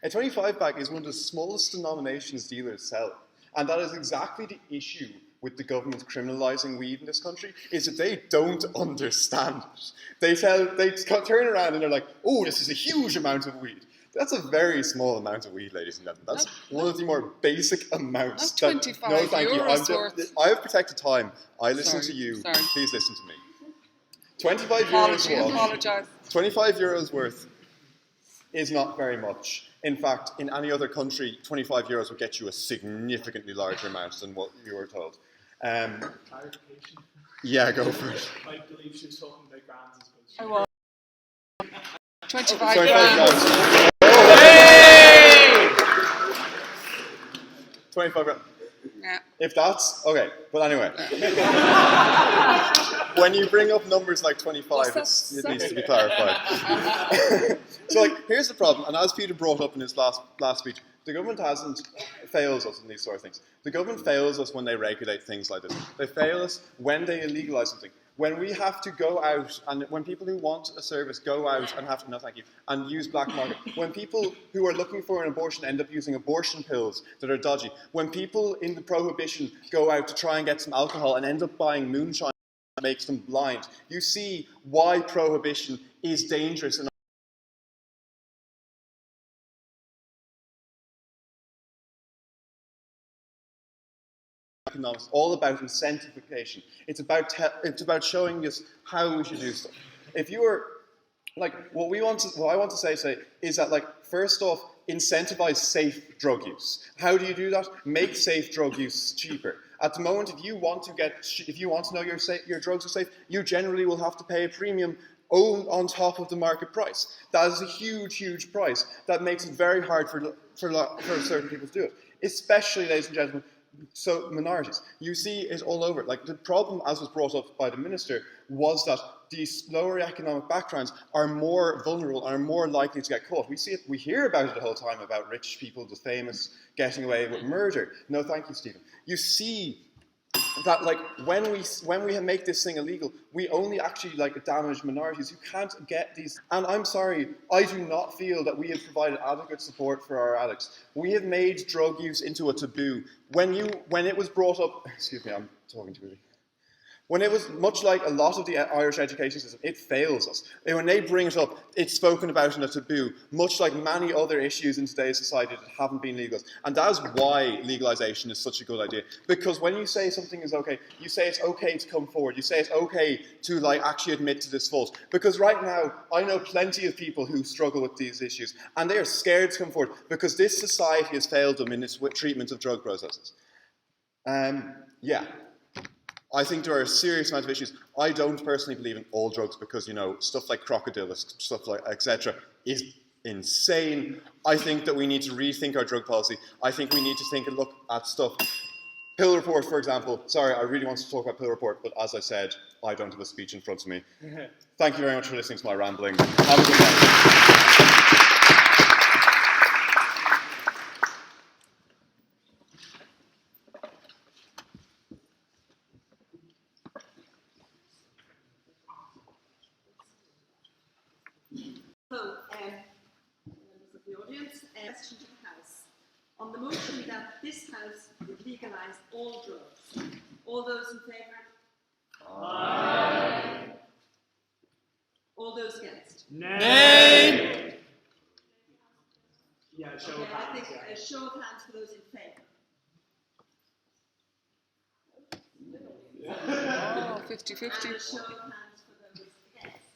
A 25 pack is one of the smallest denominations dealers sell. And that is exactly the issue with the government criminalising weed in this country, is that they don't understand it. They turn around and they're like, oh, this is a huge amount of weed. That's a very small amount of weed, ladies and gentlemen. That's one of the more basic amounts. That's 25 no, thank you. worth. I have protected time. I listen to you. Sorry. Please listen to me. 25 euros 25 euros worth is not very much. In fact, in any other country, 25 euros would get you a significantly larger amount than what you were told. Clarification. Yeah, go for it. I believe she was talking about grams as opposed to. I was. 25 grams. Hey! 25 grams. Yeah. If that's okay, but anyway, when you bring up numbers like 25, it needs to be clarified. So, like, here's the problem, and as Peter brought up in his last speech, the government fails us in these sort of things. The government fails us when they regulate things like this. They fail us when they illegalize something. When we have to go out, and when people who want a service go out and have to, no thank you, and use black market. When people who are looking for an abortion end up using abortion pills that are dodgy. When people in the prohibition go out to try and get some alcohol and end up buying moonshine that makes them blind. You see why prohibition is dangerous. And economics, all about incentivization. It's about showing us how we should do stuff. If you are like what I want to say is that, like, first off, incentivize safe drug use. How do you do that? Make safe drug use cheaper. At the moment, if you want to know your drugs are safe, you generally will have to pay a premium on top of the market price. That is a huge, huge price. That makes it very hard for certain people to do it. Especially, ladies and gentlemen, so minorities. You see it all over. Like the problem, as was brought up by the minister, was that these lower economic backgrounds are more vulnerable and are more likely to get caught. We see it, we hear about it the whole time about rich people, the famous, getting away with murder. No, thank you, Stephen. You see that like when we make this thing illegal, we only actually like damage minorities. You can't get these. And I'm sorry, I do not feel that we have provided adequate support for our addicts. We have made drug use into a taboo. When it was brought up, excuse me, I'm talking too early. When it was much like a lot of the Irish education system, it fails us. And when they bring it up, it's spoken about in a taboo, much like many other issues in today's society that haven't been legalised. And that is why legalisation is such a good idea. Because when you say something is okay, you say it's okay to come forward. You say it's okay to like actually admit to this fault. Because right now, I know plenty of people who struggle with these issues, and they are scared to come forward because this society has failed them in its treatment of drug processes. Yeah. I think there are a serious amount of issues. I don't personally believe in all drugs because, you know, stuff like crocodile, stuff like etc. is insane. I think that we need to rethink our drug policy. I think we need to think and look at stuff. Pill report, for example. Sorry, I really want to talk about pill report, but as I said, I don't have a speech in front of me. Thank you very much for listening to my rambling. Have a good night. So, members of the audience, question to the House. On the motion that this House would legalise all drugs, all those in favour? Aye. All those against? Nay. Yeah, a show of hands. I think a show of hands for those in favour. Oh, 50-50. And a show of hands for those against.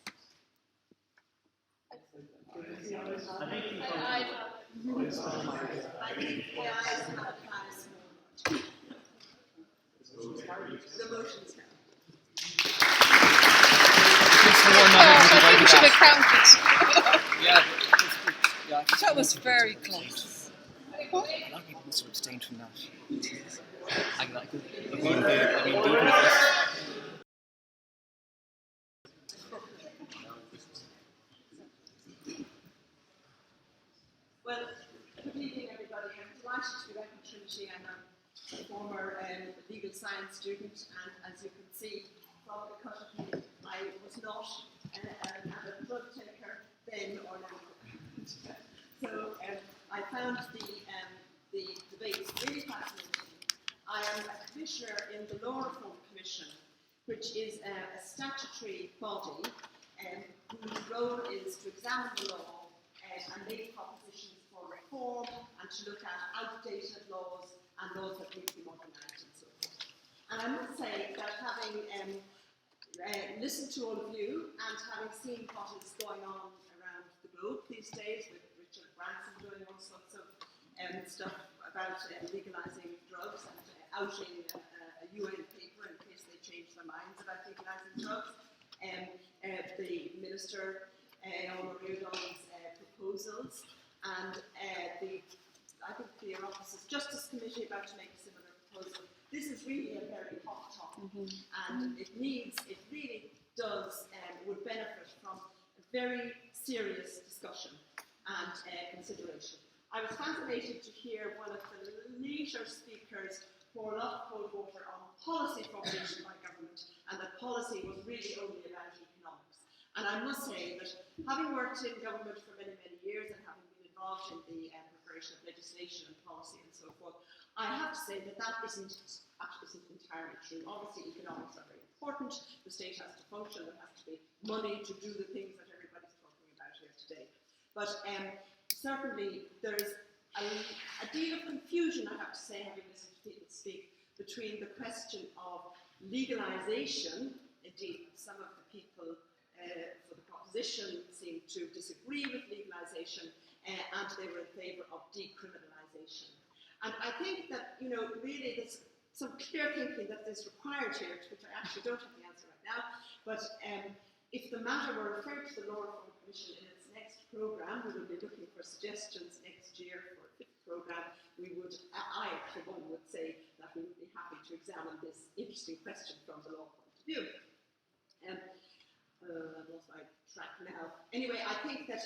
I think the ayes have it passed. The motion's carried. I should have counted. Yeah. That was very close. A lot of people must have abstained from that. Even if Well, good evening, everybody. I'm delighted to be back in Trinity. I'm a former legal science student, and as you can see from the cut of me, I was not a drug taker then or now. So I found the debates really fascinating. I am a commissioner in the Law Reform Commission, which is a statutory body whose role is to examine the law and make propositions for reform and to look at outdated laws and laws that need to be modernised and so forth. And I must say that having listened to all of you and having seen what is going on around the globe these days with Richard Branson doing all sorts of stuff about legalising drugs and outing a UN paper in case they change their minds about legalising drugs, the Minister on O'Riordan's proposals, and I think the Office's Justice Committee about to make a similar proposal. This is really a very hot topic, and it really does, would benefit from a very serious discussion and consideration. I was fascinated to hear one of the later speakers pour a lot of cold water on policy formulation by government, and that policy was really only about economics. And I must say that having worked in government for many, many years and having been involved in the preparation of legislation and policy and so forth, I have to say that isn't entirely true. Obviously, economics are very important. The state has to function. There has to be money to do the things that everybody's talking about here today. But certainly, there is a deal of confusion, I have to say, having listened to people speak, between the question of legalisation. Indeed, some of the people for the proposition seem to disagree with legalisation, and they were in favour of decriminalisation. And I think that, really there's some clear thinking that is required here, to which I actually don't have the answer right now, but if the matter were referred to the Law Reform Commission in its next programme, we will be looking for suggestions next year for fifth programme, we would, I for one would say that we would be happy to examine this interesting question from the law point of view. I've lost my track now. Anyway, I think that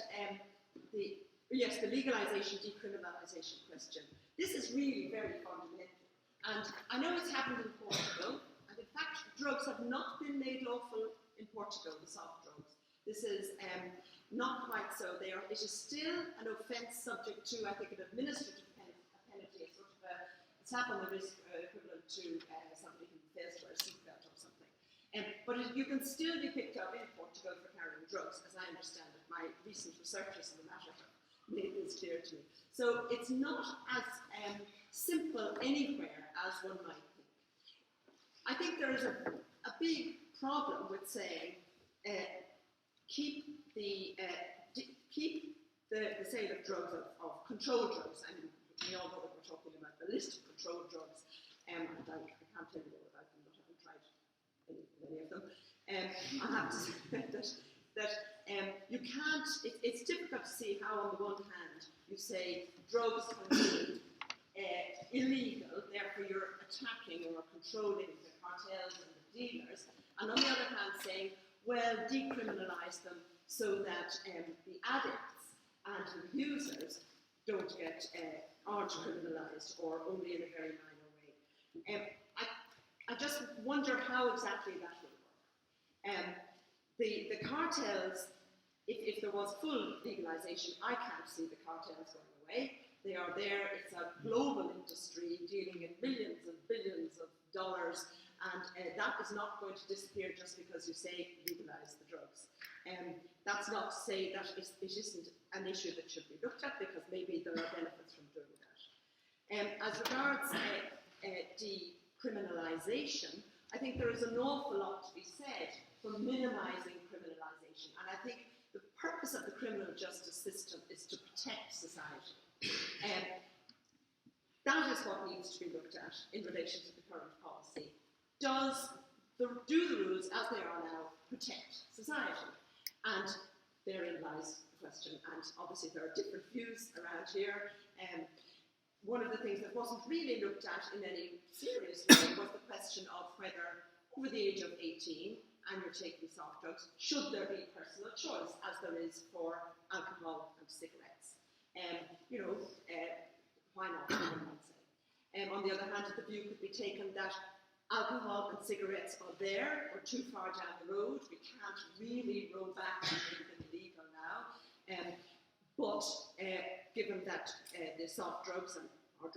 the legalisation, decriminalisation question, this is really very fundamental. And I know it's happened in Portugal, and in fact, drugs have not been made lawful in Portugal, the soft drugs. This is not quite so. It is still an offence subject to, I think, an administrative penalty, a sort of a slap on the wrist equivalent to somebody who fails to wear a seatbelt or something. But you can still be picked up in Portugal for carrying drugs, as I understand it. My recent researchers in the matter have made this clear to me. So it's not as simple anywhere as one might think. I think there is a big problem with saying keep the sale of drugs, of controlled drugs. I mean, we all know that we're talking about the list of controlled drugs, and I can't tell you all about them, but I haven't tried any of them. I have to say that you can't, it's difficult to see how on the one hand you say drugs can be illegal, therefore you're attacking or controlling the cartels and the dealers, and on the other hand saying, well, decriminalise them so that the addicts and the users aren't criminalised, or only in a very minor way. I just wonder how exactly that will work. The cartels, if there was full legalisation, I can't see the cartels going away. They are there. It's a global industry dealing in millions and billions of dollars, and that is not going to disappear just because you say legalise the drugs. That's not to say that it isn't an issue that should be looked at, because maybe there are benefits from doing that. As regards decriminalisation, I think there is an awful lot to be said for minimising criminalisation, and I think the purpose of the criminal justice system is to protect society. That is what needs to be looked at in relation to the current policy. Do the rules as they are now protect society? And therein lies the question, and obviously there are different views around here. One of the things that wasn't really looked at in any serious way was the question of whether, over the age of 18, and you're taking soft drugs, should there be personal choice, as there is for alcohol and cigarettes? Why not, one might say. On the other hand, the view could be taken that alcohol and cigarettes are there, or too far down the road. We can't really roll back and make them illegal now. But given that the soft drugs and all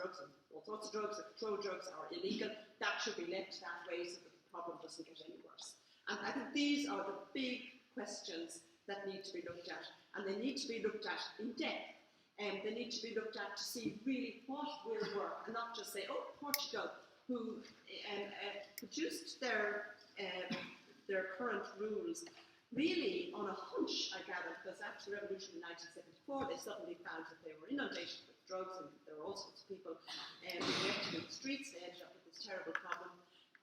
sorts of drugs, the controlled drugs are illegal, that should be left that way so that the problem doesn't get any worse. And I think these are the big questions that need to be looked at, and they need to be looked at in depth. They need to be looked at to see really what will work, and not just say, oh, Portugal, who produced their current rules really on a hunch, I gather, because after the revolution in 1974, they suddenly found that they were inundated with drugs, and there were all sorts of people left in the streets. They ended up with this terrible problem.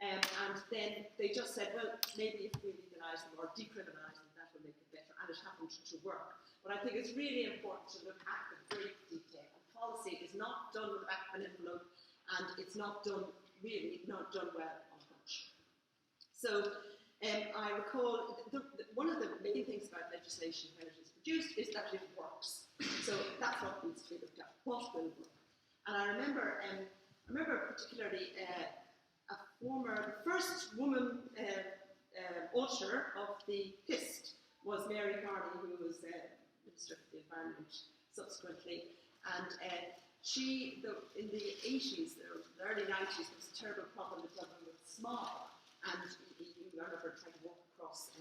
And then they just said, well, maybe if we legalise them or decriminalise them, that will make it better. And it happened to work. But I think it's really important to look at the great detail. And policy is not done with the back of an envelope, and it's not done well on hunch. So I recall one of the main things about legislation when it is produced is that it works. So that's what needs to be looked at. What will work? And I remember particularly the first woman author of the PIST was Mary Carney, who was Minister for the Environment subsequently. And in the 80s, the early 90s, there was a terrible problem in Dublin with smog. And I remember trying to walk across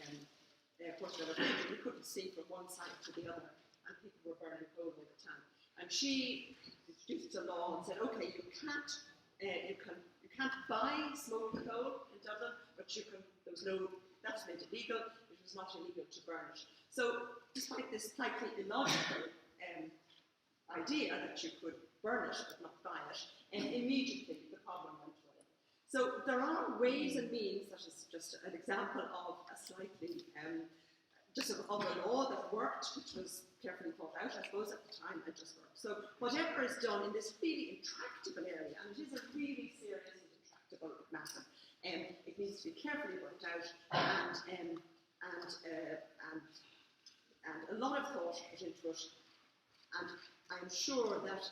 Portugal Bridge, and you couldn't see from one side to the other, and people were burning coal all the time. And she introduced a law and said, okay, you can't buy smoking coal in Dublin, but that's made illegal. It was not illegal to burn it. So, despite this slightly illogical idea that you could burn it but not buy it, and immediately the problem went away. So there are ways and means, that is just an example of a slightly just of a law that worked, which was carefully thought out. I suppose at the time it just worked. So whatever is done in this really intractable area, and it is a really serious and intractable matter, it needs to be carefully worked out, and a lot of thought put into it. And I'm sure that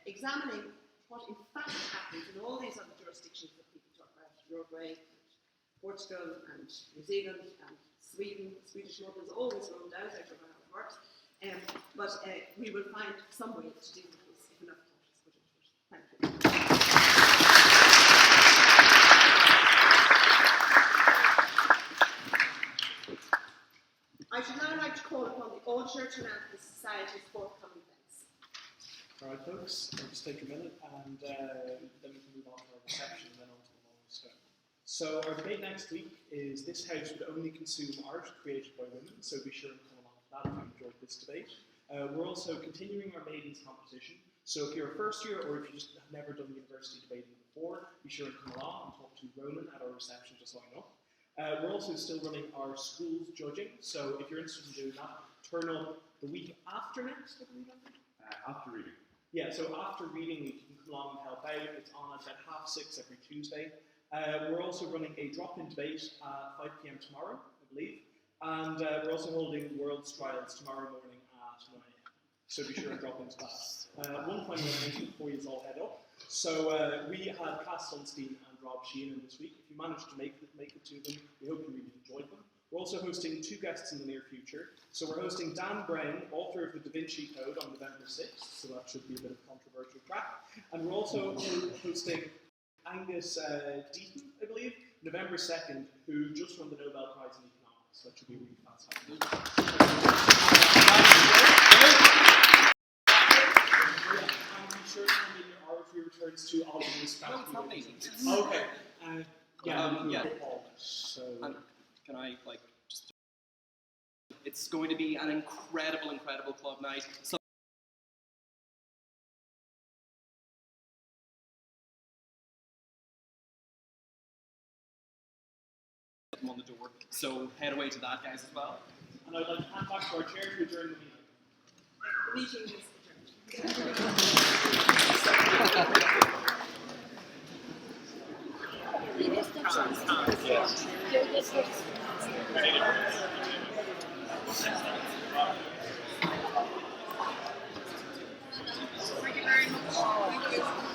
examining what in fact happens in all these other jurisdictions that people talk about, Uruguay, Portugal, and New Zealand, and Sweden, Swedish model is always rolled out, I don't know how it works, but we will find some way to deal with this if enough thought is put into it. Thank you. I should now like to call upon the auditor to announce the Society's forthcoming events. All right, folks, I'll just take a minute and then we can move on to our reception and then on to the Rolling Stone. So our debate next week is this house would only consume art created by women, so be sure and come along to that if you enjoyed this debate. We're also continuing our maidens competition, so if you're a first year or if you just have never done university debating before, be sure and come along and talk to Ronan at our reception to sign up. We're also still running our schools judging, so if you're interested in doing that, turn up the week after next, I believe. After reading. Yeah, so after reading week, you can come along and help out. It's on at 6:30 every Tuesday. We're also running a drop-in debate at 5 p.m. tomorrow, I believe, and we're also holding World's Trials tomorrow morning at 9 a.m. So be sure and drop into that. One final announcement before you all head up. So we had Cass Sunstein and Rob Sheehan this week. If you managed to make it to them, we hope you really enjoyed them. We're also hosting 2 guests in the near future. So we're hosting Dan Brown, author of the Da Vinci Code, on November 6th, so that should be a bit of controversial crack. And we're also hosting Angus Deaton, I believe, November 2nd, who just won the Nobel Prize in Economics. So that should be really fantastic. I'm sure to hand in your RFE returns to all of these factories. Okay. Yeah. So. Can I just? It's going to be an incredible club night. So on the door. So head away to that, guys, as well. And I'd like to hand back to our chair to adjourn the meeting. The meeting is Thank you very much.